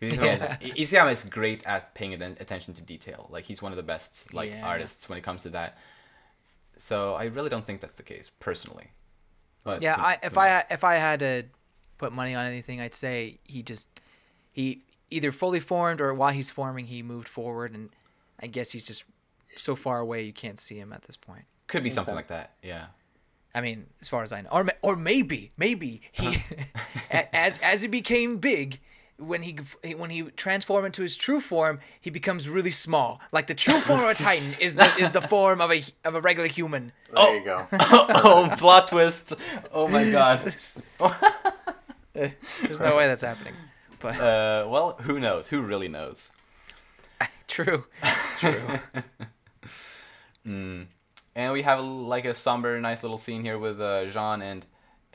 Isayama is great at paying attention to detail. He's one of the best artists when it comes to that. So I really don't think that's the case, personally. But Yeah, if I had to put money on anything, I'd say he either fully formed or while he's forming he moved forward, and I guess he's just so far away you can't see him at this point. could be something like that. Yeah. I mean, as far as I know, or maybe he as he became big. When he transformed into his true form, he becomes really small. The true form of a Titan is the form of a regular human. There you go. Oh, plot twist! Oh my god. There's no way that's happening. But Well, who knows? Who really knows? true. And we have a somber, nice little scene here with Jean and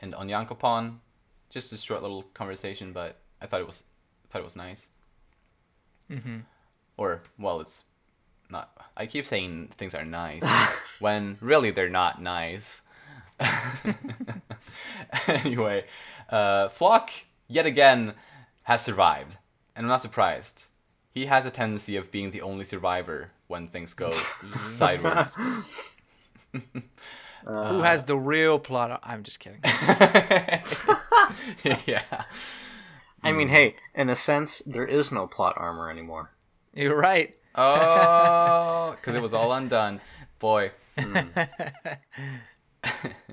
Onyankopon. Just a short little conversation, but I thought it was nice. Mm-hmm. Or, well, it's not. I keep saying things are nice when really they're not nice. Anyway, Flock yet again has survived, and I'm not surprised. He has a tendency of being the only survivor when things go sideways. Who has the real plot? I'm just kidding. Yeah. I mean, hey, in a sense, there is no plot armor anymore. You're right. Oh, because it was all undone. Boy.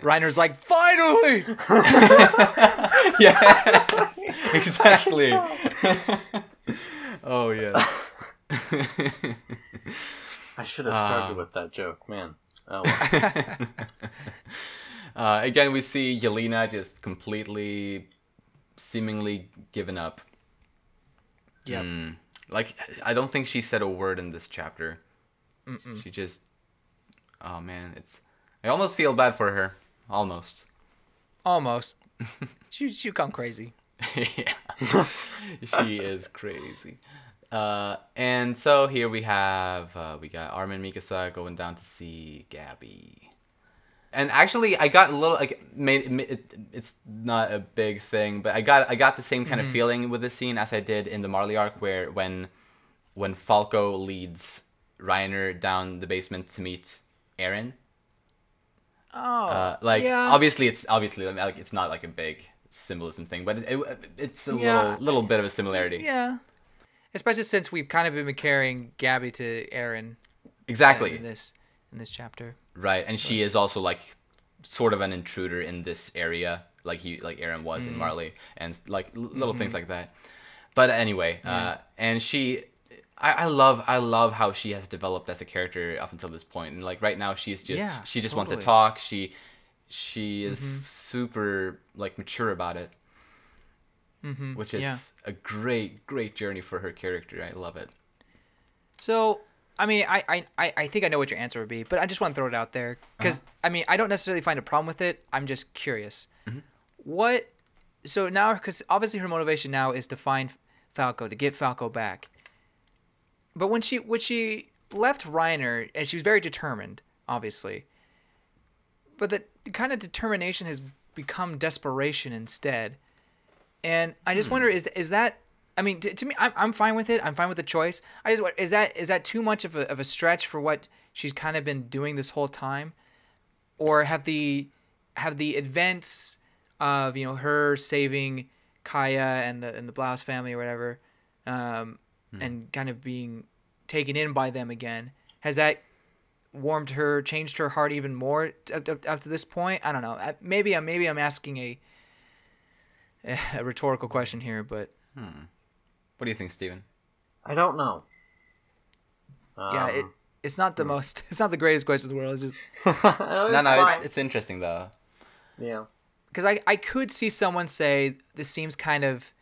Reiner's like, finally! Yeah. Exactly. Oh, yeah. I should have started with that joke, man. Oh, well. Again, we see Yelena just completely, seemingly given up. Yep. I don't think she said a word in this chapter. Mm-mm. She just... Oh, man, I almost feel bad for her. Almost. She gone crazy. Yeah. She is crazy. And so here we got Armin Mikasa going down to see Gabby. And actually, I got a little it's not a big thing, but I got the same kind of feeling with this scene as I did in the Marley arc, where when Falco leads Reiner down the basement to meet Eren. Oh, Yeah. Obviously it's not a big symbolism thing, but it's a Yeah. little bit of a similarity. Yeah. Especially since we've kind of been comparing Gabby to Aaron Exactly. in this chapter. Right, and she is also like sort of an intruder in this area, like Aaron was in Marley, and like little things like that. But anyway, and I love how she has developed as a character up until this point, and like right now she just wants to talk. She is super like mature about it, which is a great journey for her character. I love it. So, I mean, I think I know what your answer would be, but I just want to throw it out there because I mean, I don't necessarily find a problem with it. I'm just curious. So now, because obviously her motivation now is to find Falco, to get Falco back. But when she left Reiner, and she was very determined, obviously, but that kind of determination has become desperation instead. And I just wonder, is that? I mean, to me, I'm fine with it. I'm fine with the choice. I just is that too much of a stretch for what she's kind of been doing this whole time, or have the events of her saving Kaya and the Blouse family or whatever, and kind of being taken in by them again, has that warmed her, changed her heart even more up to this point? I don't know. Maybe I'm asking a rhetorical question here, but What do you think, Steven? I don't know. It's not the most. It's not the greatest question in the world. It's just It's interesting though. Yeah. because I could see someone say this seems kind of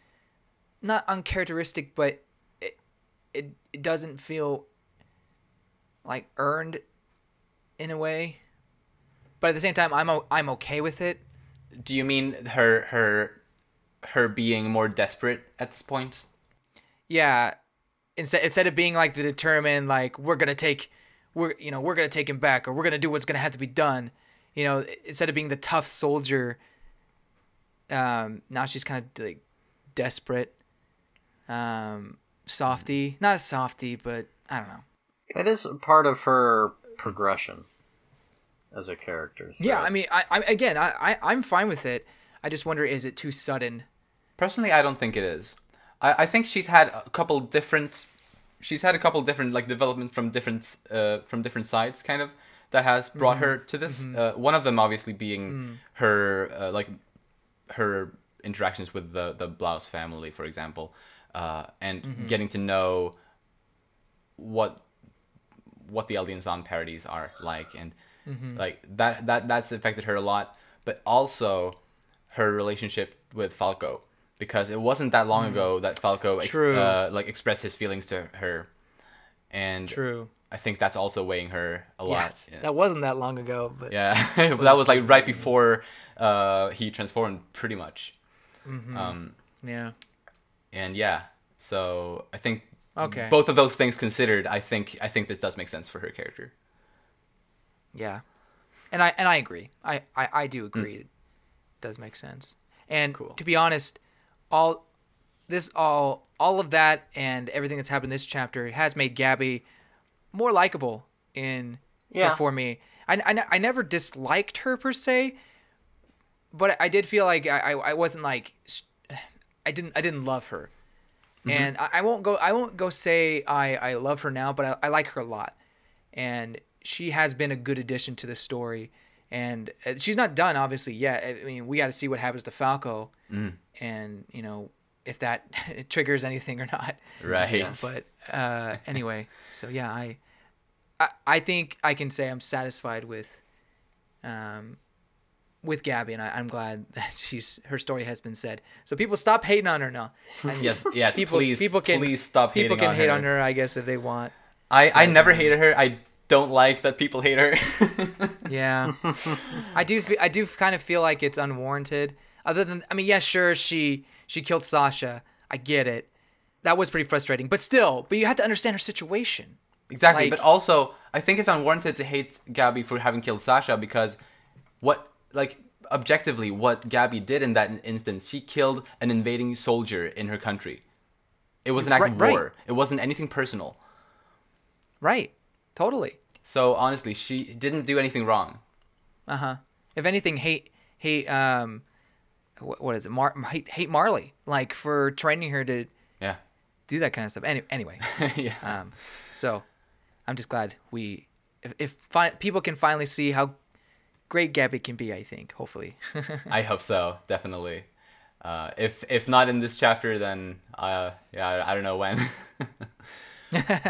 not uncharacteristic, but it doesn't feel like earned in a way. But at the same time, I'm okay with it. Do you mean her being more desperate at this point? Yeah, instead of being like the determined, like we're gonna take him back, or we're gonna do what's gonna have to be done. Instead of being the tough soldier, now she's kind of like desperate, softy, not a softy, but I don't know. It is part of her progression as a character. Yeah, I mean, I'm fine with it. I just wonder, is it too sudden? Personally, I don't think it is. I think she's had a couple different like development from different sides, kind of, that has brought her to this. One of them obviously being her her interactions with the Blouse family, for example, and getting to know what the Eldian Zahn parodies are like, and like that's affected her a lot. But also her relationship with Falco, because it wasn't that long ago that Falco expressed his feelings to her, and I think that's also weighing her a lot. Yeah. That wasn't that long ago, but that was like right before he transformed, pretty much. Yeah. And yeah, so I think okay, both of those things considered, I think this does make sense for her character. Yeah, and I agree. I do agree. It does make sense. And to be honest, all of that and everything that's happened in this chapter has made Gabby more likable for me. I never disliked her per se, but I did feel like I wasn't like I didn't love her. And I won't go say I love her now, but I like her a lot. And she has been a good addition to the story. And she's not done, obviously, yet. I mean, we got to see what happens to Falco, and if that triggers anything or not. Right. Yeah, but anyway, so yeah, I think I can say I'm satisfied with Gabby, and I'm glad that her story has been said. So people stop hating on her now. Yes, please stop hating on her. People can hate on her, I guess, if they want. I never hated her. I don't like that people hate her. Yeah, I do kind of feel like it's unwarranted. Other than, I mean, yeah, sure, she killed Sasha. I get it. That was pretty frustrating, but you have to understand her situation. Exactly, but also I think it's unwarranted to hate Gabby for having killed Sasha, because objectively what Gabby did in that instance, she killed an invading soldier in her country. It was an act of war. It wasn't anything personal. Right. Totally. So honestly, she didn't do anything wrong. If anything, hate what is it? Hate Marley, like for training her to Yeah. do that kind of stuff. Anyway, Yeah. so I'm just glad if people can finally see how great Gabby can be. I think hopefully. I hope so, definitely. If not in this chapter, then I don't know when.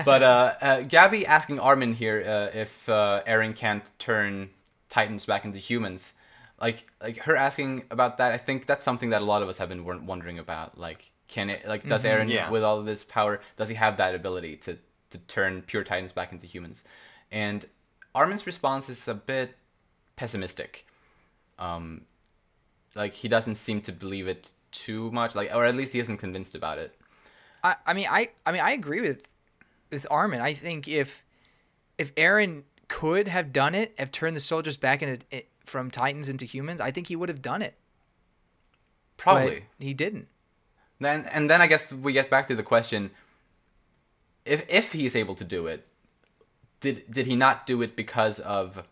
But Gabby asking Armin here if Eren can't turn Titans back into humans, like her asking about that. I think that's something that a lot of us have been wondering about. Like, does Eren, with all of this power, does he have that ability to turn pure Titans back into humans? And Armin's response is a bit pessimistic. Like, he doesn't seem to believe it too much, like, or at least he isn't convinced about it. I mean, I agree with Armin. I think if Eren could have done it, have turned the soldiers back from Titans into humans, I think he would have done it. Probably. But he didn't. Then I guess we get back to the question: if he's able to do it, did he not do it because of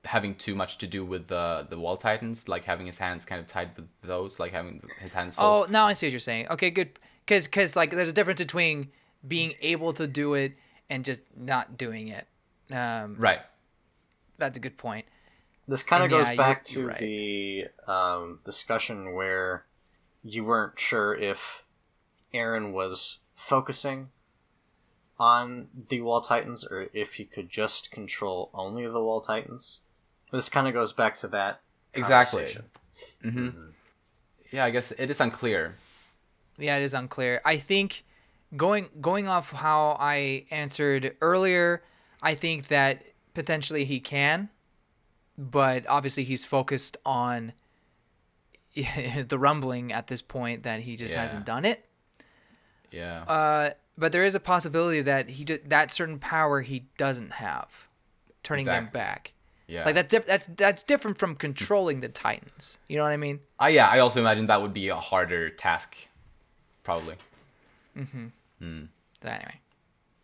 having too much to do with the wall Titans, like having his hands kind of tied with those, like having his hands full? Oh, now I see what you're saying. Okay, good. Because like there's a difference between being able to do it and just not doing it. Right. That's a good point. This kind of goes back you're to right. the discussion where you weren't sure if Eren was focusing on the Wall Titans or if he could just control only the Wall Titans. This kind of goes back to that Exactly. Mm-hmm. Yeah, I guess it is unclear. Yeah, it is unclear. I think going off how I answered earlier, I think that potentially he can, but obviously he's focused on the rumbling at this point that he just hasn't done it. Yeah. But there is a possibility that that certain power he doesn't have, turning them back. Yeah. Like that's different from controlling the Titans. You know what I mean? Yeah, I also imagine that would be a harder task, probably. But anyway.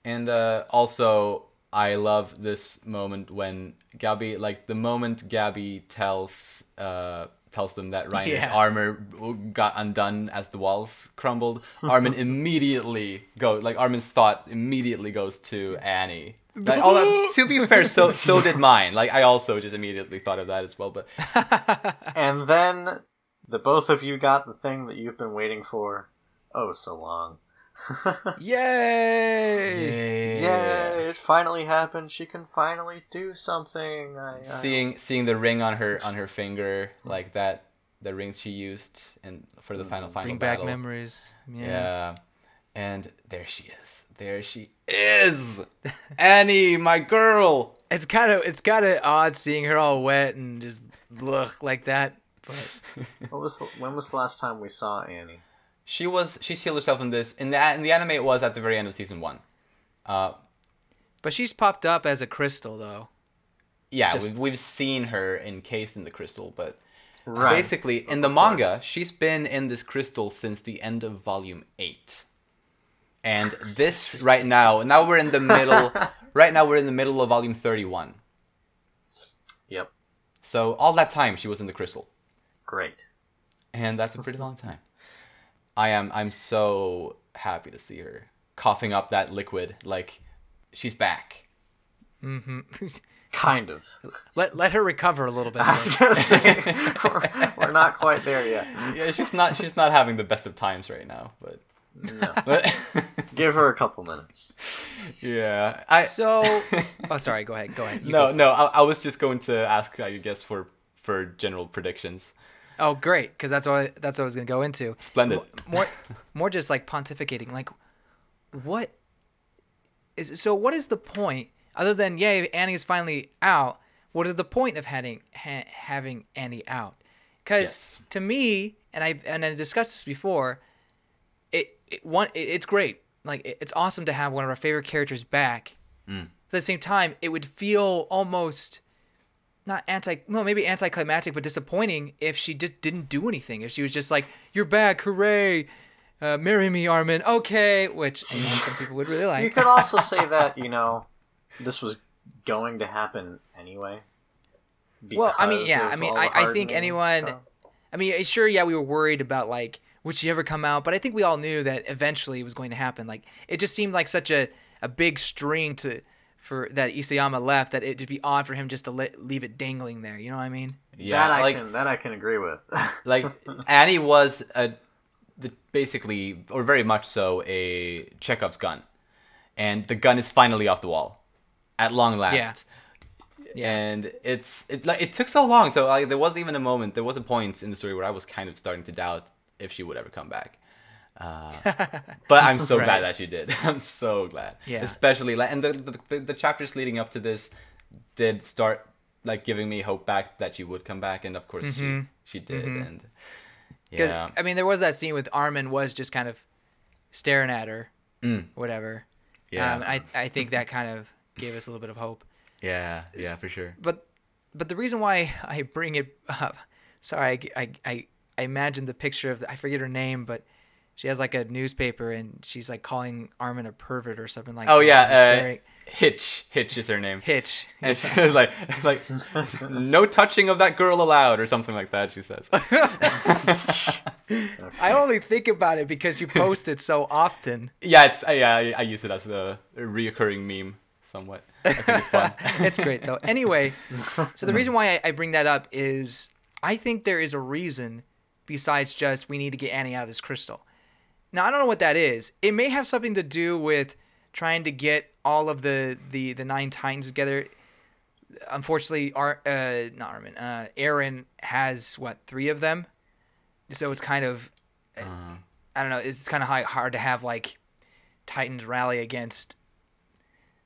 And also, I love this moment when Gabby, like the moment Gabby tells them that Reiner's armor got undone as the walls crumbled, Armin's thought immediately goes to Annie. Like, to be fair, so did mine. Like, I also just immediately thought of that as well. But and then the both of you got the thing that you've been waiting for oh so long. Yay! Yay! It finally happened. She can finally do something. Seeing the ring on her finger, like that, the ring she used for the final Bring battle. back memories. Yeah. And there she is. Annie, my girl. It's kind of odd seeing her all wet and just look like that. But when was the last time we saw Annie? She sealed herself in this. In the anime, it was at the very end of season 1. But she's popped up as a crystal, though. Yeah, we've seen her encased in the crystal, but right. basically, in the manga, she's been in this crystal since the end of volume 8. And this right now we're in the middle. Right now we're in the middle of volume 31. Yep. So all that time she was in the crystal. Great. And that's a pretty long time. I'm so happy to see her coughing up that liquid. Like, she's back. Mm-hmm. Kind of. Let her recover a little bit. I was gonna say we're not quite there yet. Yeah, she's not having the best of times right now, but no. Give her a couple minutes. Yeah. Sorry. Go ahead. No. I was just going to ask, I guess, for general predictions. Oh, great! Because that's what I was gonna go into. Splendid. More just like pontificating. Like, what is the point other than Annie's finally out? What is the point of having Annie out? Because to me, and I discussed this before, it's great. Like, it's awesome to have one of our favorite characters back. At the same time, it would feel almost maybe anticlimactic, but disappointing if she just didn't do anything. If she was just like, "You're back, hooray! Marry me, Armin." Okay, which some people would really like. You could also say that this was going to happen anyway. Well, I mean, I think anyone. I mean, sure, yeah, we were worried about like would she ever come out, but I think we all knew that eventually it was going to happen. Like it just seemed like such a big string for that Isayama left that it'd be odd for him just to leave it dangling there. You know what I mean? Yeah, that I can agree with. like Annie was basically, or very much so, a Chekhov's gun, and the gun is finally off the wall, at long last. Yeah. And it took so long. So there was even a moment, there was a point in the story where I was kind of starting to doubt if she would ever come back. But I'm so glad that she did. I'm so glad. Yeah. Especially and the chapters leading up to this did start like giving me hope back that she would come back, and of course she did. And yeah, I mean, there was that scene with Armin was just kind of staring at her, whatever. Yeah. I think that kind of gave us a little bit of hope. Yeah, for sure. But the reason why I bring it up, sorry, I imagined the picture of I forget her name, but she has like a newspaper and she's like calling Armin a pervert or something like. Oh yeah, Hitch is her name. Hitch. And she was like no touching of that girl allowed or something like that. She says. I only think about it because you post it so often. Yeah, I use it as a reoccurring meme somewhat. I think it's fun. It's great though. Anyway, so the reason why I bring that up is I think there is a reason besides just we need to get Annie out of this crystal. Now I don't know what that is. It may have something to do with trying to get all of the 9 Titans together. Unfortunately, Eren has 3 of them, so it's kind of I don't know. It's kind of hard to have like Titans rally against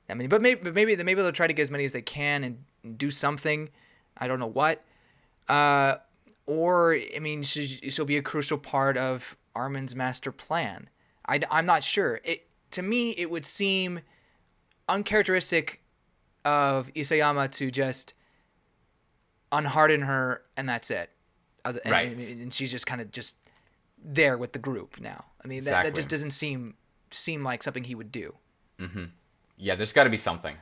that many. But maybe they'll try to get as many as they can and do something. I don't know what. Or I mean, she'll be a crucial part of Armin's master plan. I'm not sure. To me, it would seem uncharacteristic of Isayama to just unharden her and that's it. Right. And she's just kind of just there with the group now. I mean, exactly. That just doesn't seem like something he would do. Mm-hmm. Yeah, there's got to be something.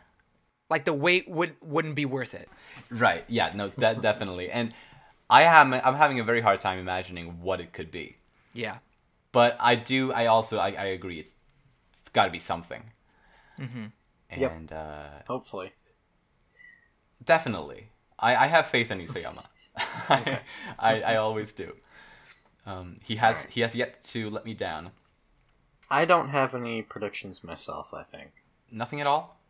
Like the wait wouldn't be worth it. Right. Yeah. No. That definitely. And I'm having a very hard time imagining what it could be. Yeah. But I agree. It's got to be something. Mm-hmm. And hopefully. Definitely. I have faith in Isayama. Okay. I always do. He has yet to let me down. I don't have any predictions myself, I think. Nothing at all?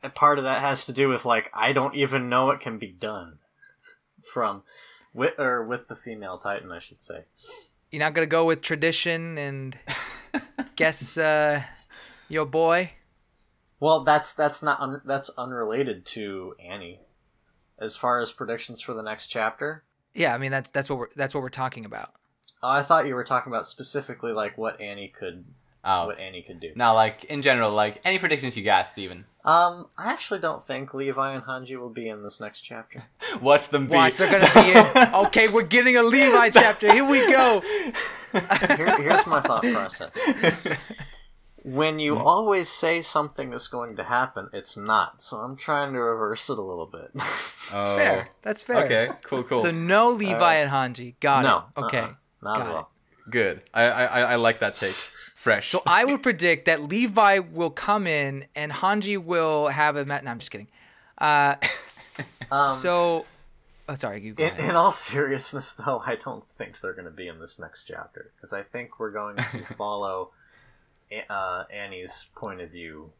A part of that has to do with like I don't even know it can be done. With the female Titan, I should say. You're not gonna go with tradition and guess your boy? Well, that's unrelated to Annie. As far as predictions for the next chapter. Yeah, I mean that's what we're talking about. Oh, I thought you were talking about specifically like what Annie could do. Now, like in general, like any predictions you got, Steven? I actually don't think Levi and Hanji will be in this next chapter. Watch them be. Watch, they're gonna be in. Okay, we're getting a Levi chapter. Here we go. Here's my thought process. When you always say something is going to happen, it's not. So I'm trying to reverse it a little bit. Oh. Fair. That's fair. Okay, cool. So no Levi and Hanji. Got it. Okay. Not at all. Good. I like that take. Fresh. So I would predict that Levi will come in and Hanji will have a... No, I'm just kidding. Sorry, you go ahead. In all seriousness, though, I don't think they're going to be in this next chapter. Because I think we're going to follow Annie's point of view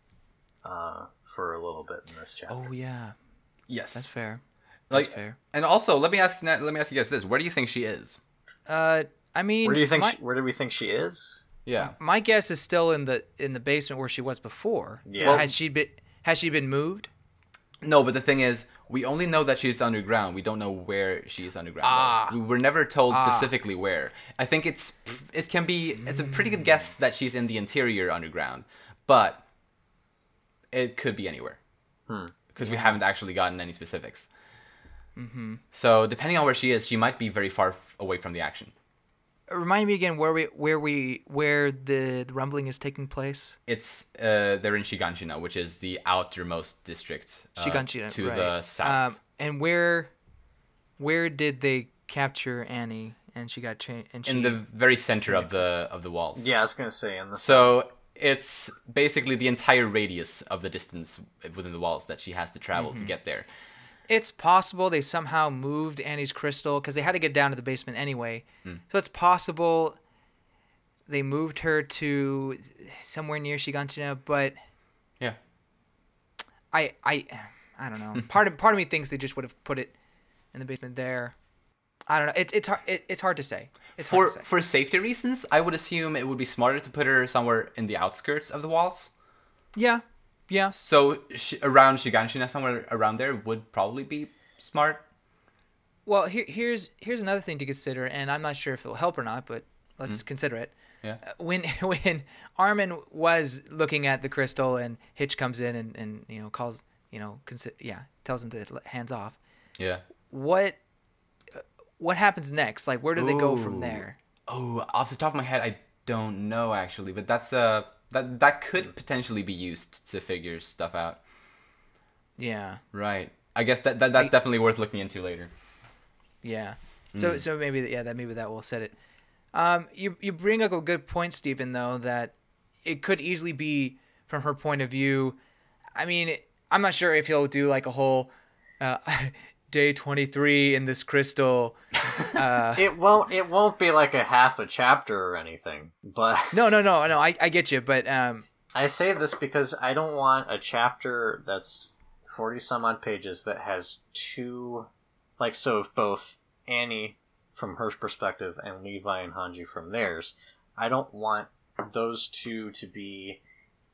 for a little bit in this chapter. Oh, yeah. Yes. That's fair. That's fair. And also, let me ask you guys this. Where do you think she is? I mean... Where do we think she is? Yeah. My guess is still in the basement where she was before. Yeah. Well, has she been moved? No, but the thing is, we only know that she's underground. We don't know where she is underground. We were never told specifically where. I think it's a pretty good guess that she's in the interior underground, but it could be anywhere. Because we haven't actually gotten any specifics. Mm-hmm. So depending on where she is, she might be very far away from the action. Remind me again where the rumbling is taking place. It's they're in Shiganshina, which is the outermost district. Shiganshina, to right. the south. And where did they capture Annie, and she got changed. And in the very center of the walls. Yeah, I was gonna say in the So it's basically the entire radius of the distance within the walls that she has to travel to get there. It's possible they somehow moved Annie's crystal because they had to get down to the basement anyway. So it's possible they moved her to somewhere near Shiganshina, but Yeah. I don't know. Part of me thinks they just would have put it in the basement there. I don't know. It's hard to say. It's hard to say. For safety reasons, I would assume it would be smarter to put her somewhere in the outskirts of the walls. Yeah. So around Shiganshina, somewhere around there would probably be smart. Well, here's another thing to consider, and I'm not sure if it'll help or not, but let's consider it. Yeah. When Armin was looking at the crystal and Hitch comes in and calls tells him to hands off. Yeah. What happens next? Like, where do they go from there? Oh, off the top of my head, I don't know actually, but that's that could potentially be used to figure stuff out. Yeah. Right. I guess that's definitely worth looking into later. Yeah. So maybe that will set it. You bring up a good point, Stephen, though, that it could easily be from her point of view. I mean, I'm not sure if he'll do like a whole day 23 in this crystal. It won't be like a half a chapter or anything. But No. I get you, but I say this because I don't want a chapter that's 40 some odd pages that has two, like, so both Annie from her perspective and Levi and Hanji from theirs. I don't want those two to be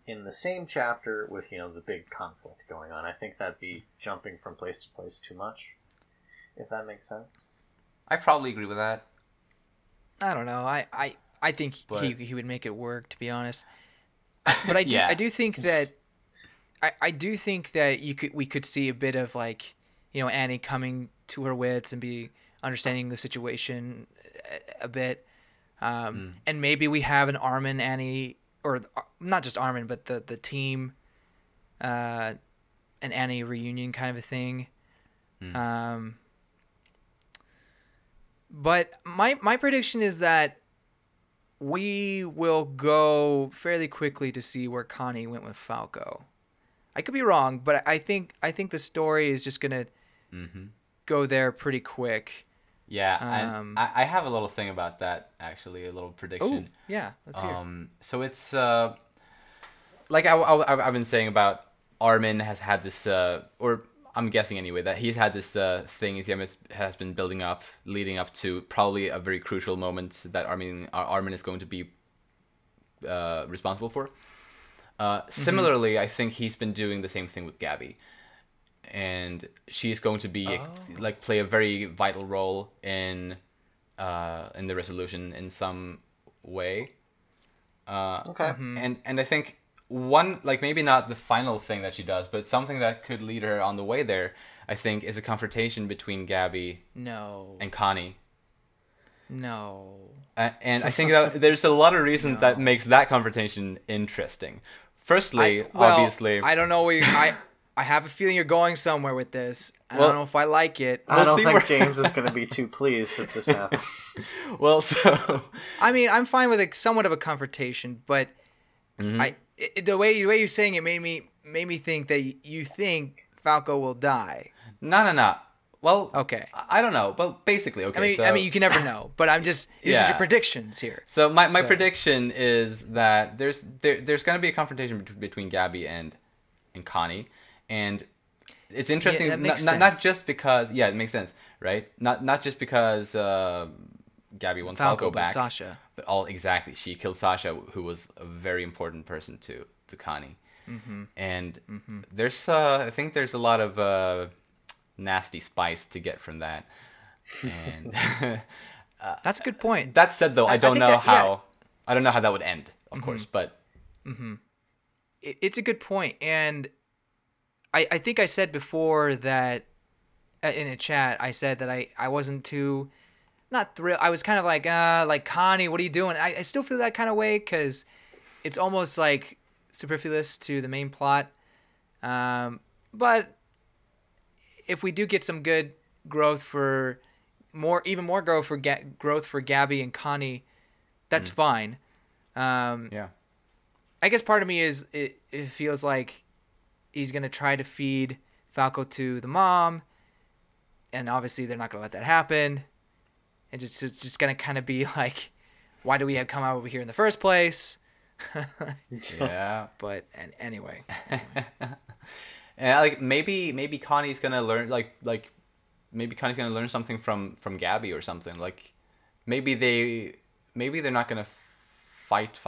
in the same chapter with, the big conflict going on. I think that'd be jumping from place to place too much, if that makes sense. I probably agree with that. I don't know. I think he would make it work, to be honest. But I do think that I do think that we could see a bit of, like, Annie coming to her wits and be understanding the situation a bit. And maybe we have an Armin, Annie, or not just Armin, but the team and Annie reunion kind of a thing. But my prediction is that we will go fairly quickly to see where Connie went with Falco. I could be wrong, but I think the story is just gonna go there pretty quick. Yeah, and I have a little thing about that, actually, a little prediction. Oh, yeah, let's hear. So it's like I've been saying about Armin has had this, or I'm guessing anyway, that he's had this thing he has been building up, leading up to probably a very crucial moment that Armin is going to be responsible for. Similarly, I think he's been doing the same thing with Gabby. And she's going to be play a very vital role in the resolution in some way. Okay. And I think one, like, maybe not the final thing that she does, but something that could lead her on the way there, I think, is a confrontation between Gabby and Connie. No. And I think that there's a lot of reasons that makes that confrontation interesting. Firstly, obviously, I don't know where I have a feeling you're going somewhere with this. I don't know if I like it. I don't think James is going to be too pleased if this happens. Well, so I mean, I'm fine with somewhat of a confrontation, but the way you're saying it made me think that you think Falco will die. No. Well, okay. I don't know, but basically, okay. I mean, you can never know. But I'm just these are your predictions here. So my prediction is that there's going to be a confrontation between Gabby and Connie. And it's interesting, not just because, it makes sense, right? Not just because Gabby wants Falco back, Sasha. but exactly, she killed Sasha, who was a very important person to Connie. And there's, I think there's a lot of nasty spice to get from that. And that's a good point. That said, though, I don't know how that would end, of course, but it's a good point, and I think I said before that in a chat, I said that I wasn't too, not thrilled. I was kind of like Connie, what are you doing? I still feel that kind of way because it's almost like superfluous to the main plot. But if we do get some good growth for even more growth for Gabby and Connie, that's fine. Yeah. I guess part of me is it feels like he's gonna try to feed Falco to the mom, and obviously they're not gonna let that happen. And it's just gonna kind of be like, why do we have come out over here in the first place? Yeah. But anyway. And like maybe Connie's gonna learn maybe Connie's gonna learn something from Gabby or something. Like maybe they're not gonna fight.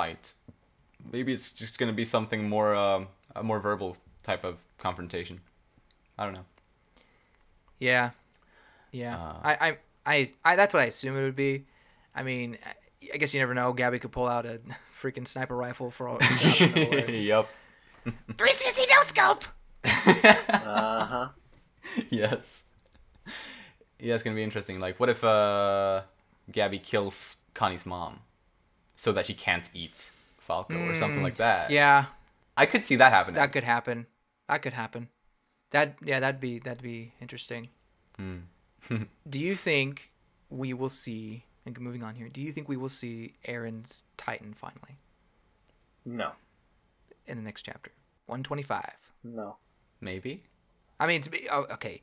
Maybe it's just gonna be something more a more verbal type of confrontation. I don't know. Yeah. I that's what I assume it would be. I mean, I guess you never know. Gabby could pull out a freaking sniper rifle for all. Yep. 360 no scope. Uh-huh. Yes. Yeah, it's gonna be interesting. Like, what if Gabby kills Connie's mom so that she can't eat Falco or something like that? Yeah, I could see that happening. that could happen. That'd be interesting. Do you think we will see? And moving on here, do you think we will see Aaron's Titan finally No. in the next chapter? 125. No. Maybe. I mean, okay.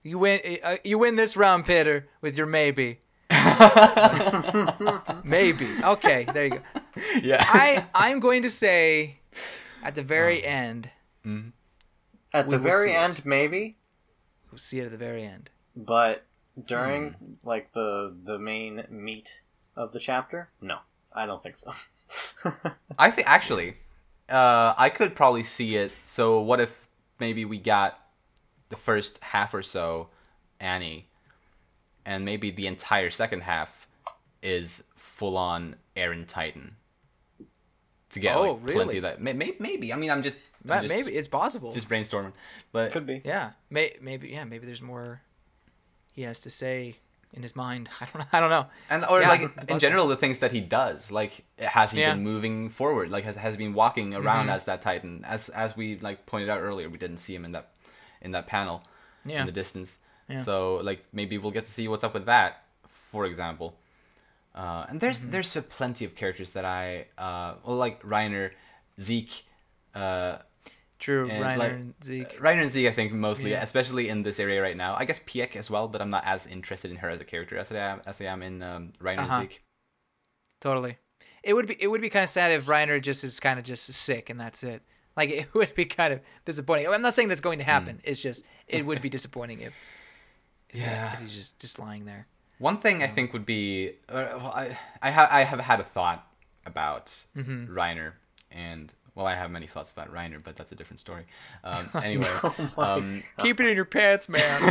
You win this round, Peter, with your maybe. Maybe. Okay, there you go. Yeah. I'm going to say at the very end. At We the will see very it. end, maybe, We'll see it at the very end. but during like the main meat of the chapter, no, I don't think so. I think actually, I could probably see it. So what if maybe we got the first half or so, Annie, and maybe the entire second half is full on Aaron Titan. To get really? plenty of that. Maybe. I mean, I'm just Maybe it's possible. just brainstorming, but Could be. Yeah, maybe. Yeah, maybe there's more he has to say in his mind. I don't know. and or Yeah, like it's in possible. general the things that he does, like has he Yeah. been moving forward, like has been walking around as that Titan, as we like pointed out earlier, we didn't see him in that panel Yeah. in the distance. Yeah. So like maybe we'll get to see what's up with that, for example. And there's plenty of characters that I like Reiner, Zeke, True, and, Reiner like, and Zeke. Reiner and Zeke, I think mostly, Yeah. especially in this area right now. I guess Piek as well, but I'm not as interested in her as a character as I am in Reiner and Zeke. Totally. It would be kind of sad if Reiner just is kind of just sick and that's it. Like it would be kind of disappointing. I'm not saying that's going to happen. It's just it would be disappointing if he's just lying there. One thing I think would be, I have had a thought about Reiner, and well, I have many thoughts about Reiner, but that's a different story. Anyway, Keep it in your pants, man.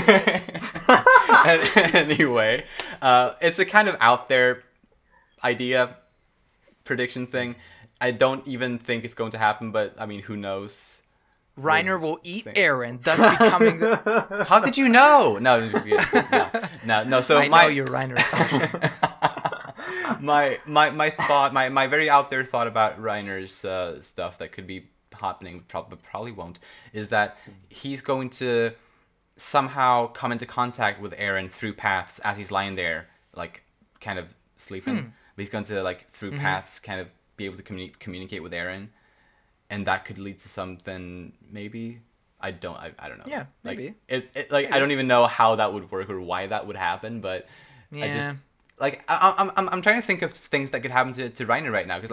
anyway, it's a kind of out there idea, prediction thing. I don't even think it's going to happen, but I mean, who knows? Reiner will eat Aaron, thus becoming the... How did you know? No. So I know your Reiner obsession. my thought, my very out there thought about Reiner's stuff that could be happening, but probably won't, is that he's going to somehow come into contact with Aaron through paths as he's lying there, like kind of sleeping. But he's going to like through paths kind of be able to communicate with Aaron, and that could lead to something. Maybe I don't know. Yeah, maybe. I don't even know how that would work or why that would happen, but Yeah. I just like I'm trying to think of things that could happen to Reiner right now, because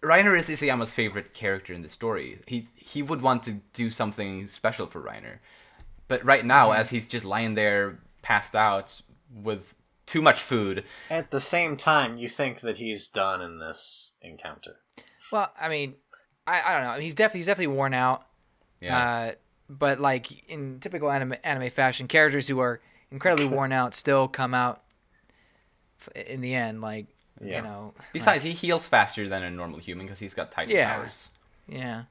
Reiner is Isayama's favorite character in the story. He would want to do something special for Reiner, but right now as he's just lying there passed out with too much food. At the same time, you think that he's done in this encounter. Well, I mean, I don't know. He's definitely worn out. Yeah. But like in typical anime fashion, characters who are incredibly worn out still come out in the end. Like Yeah. you know. Besides, he heals faster than a normal human because he's got Titan powers. Yeah.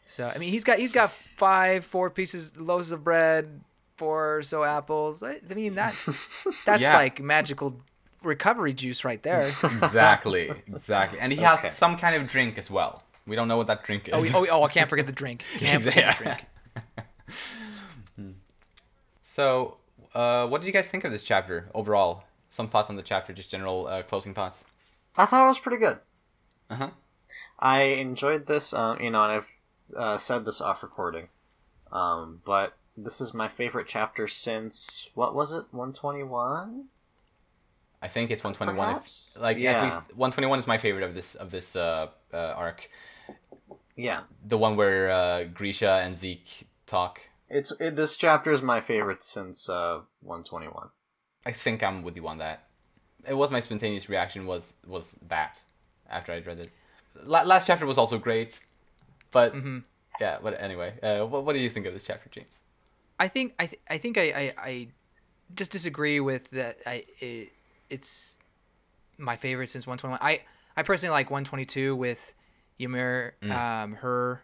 So I mean, he's got 4 pieces, loaves of bread, 4 or so apples. I mean, that's Yeah. like magical recovery juice right there. Exactly. And he has some kind of drink as well. We don't know what that drink is. Oh! I can't forget the drink. Can't forget the drink. So, what did you guys think of this chapter overall? Some thoughts on the chapter, just general closing thoughts. I thought it was pretty good. Uh-huh. I enjoyed this, and I've said this off recording, but this is my favorite chapter since, what was it, 121? I think it's 121. Perhaps? At least 121 is my favorite of this arc. Yeah. The one where Grisha and Zeke talk. This chapter is my favorite since 121. I think I'm with you on that. It was my spontaneous reaction was that after I read this. Last chapter was also great, but yeah. But anyway, what do you think of this chapter, James? I think I just disagree with that. It's my favorite since 121. I personally like 122 with Ymir, her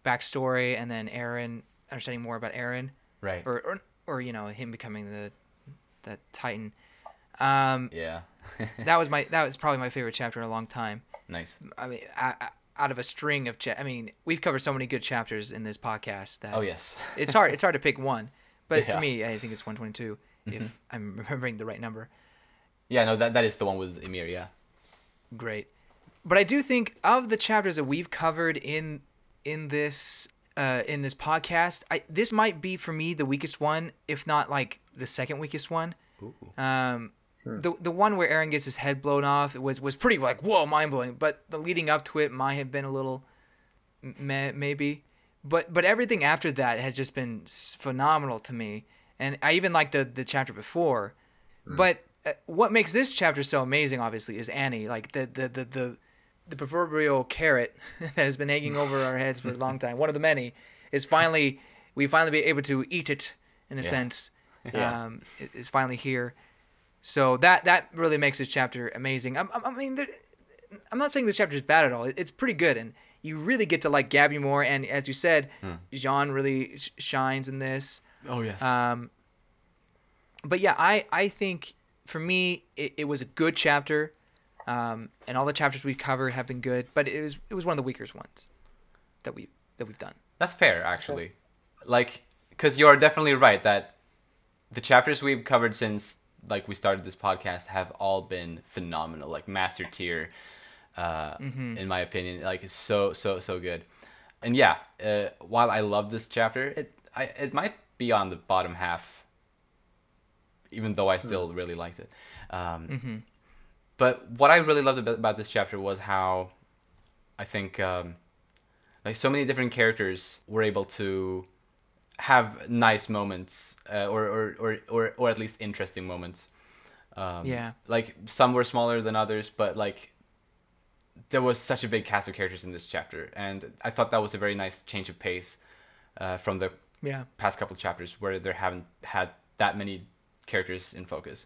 backstory, and then Eren, understanding more about Eren, right? Or him becoming the Titan. Yeah. that was probably my favorite chapter in a long time. Nice. I mean, out of a string of we've covered so many good chapters in this podcast that yes, it's hard to pick one. But for me, I think it's 122 if I'm remembering the right number. Yeah, no, that is the one with Ymir. Yeah. Great. But I do think of the chapters that we've covered in this podcast, this might be for me the weakest one, if not like the second weakest one. Ooh. The one where Eren gets his head blown off was pretty like whoa, mind blowing. But the leading up to it might have been a little meh, maybe. But everything after that has just been phenomenal to me, and I even like the chapter before. But what makes this chapter so amazing, obviously, is Annie, like the proverbial carrot that has been hanging over our heads for a long time. One of the many is we finally be able to eat it in a sense. Yeah. Is finally here. So that really makes this chapter amazing. I'm not saying this chapter is bad at all. It's pretty good, and you really get to like Gabby more. And as you said, Jean really shines in this. Oh yes. But yeah, I think for me it was a good chapter, and all the chapters we covered have been good. But it was one of the weaker ones that we've done. That's fair, actually. Like, because you are definitely right that the chapters we've covered since like we started this podcast have all been phenomenal, like master tier, in my opinion. Like it's so good. And yeah, while I love this chapter, it might be on the bottom half, even though I still really liked it. But what I really loved about this chapter was how I think like so many different characters were able to have nice moments, or at least interesting moments. Like some were smaller than others, but like there was such a big cast of characters in this chapter, and I thought that was a very nice change of pace from the past couple of chapters where there haven't had that many characters in focus.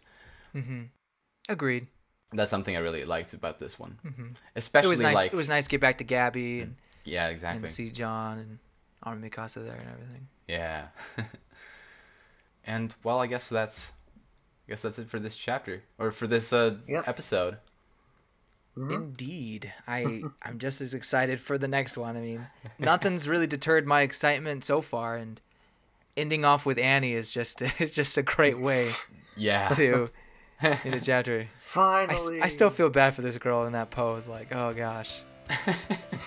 Agreed. That's something I really liked about this one, especially it was nice to get back to Gabby and exactly, and see John and Armin Mikasa there and everything. Yeah. And well, I guess that's it for this chapter, or for this episode. Indeed. I'm just as excited for the next one. I mean, nothing's really deterred my excitement so far, and ending off with Annie is just a great way to in a chapter. Finally. I still feel bad for this girl in that pose, like, oh gosh.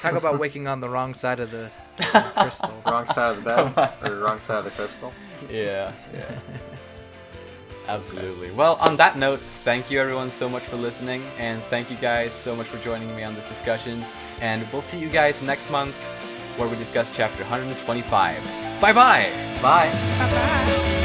Talk about waking on the wrong side of the crystal. Wrong side of the bed? Or wrong side of the crystal? Yeah. Absolutely. Well, on that note, thank you everyone so much for listening, and thank you guys so much for joining me on this discussion, and we'll see you guys next month where we discuss chapter 125. Bye-bye! Bye! Bye-bye!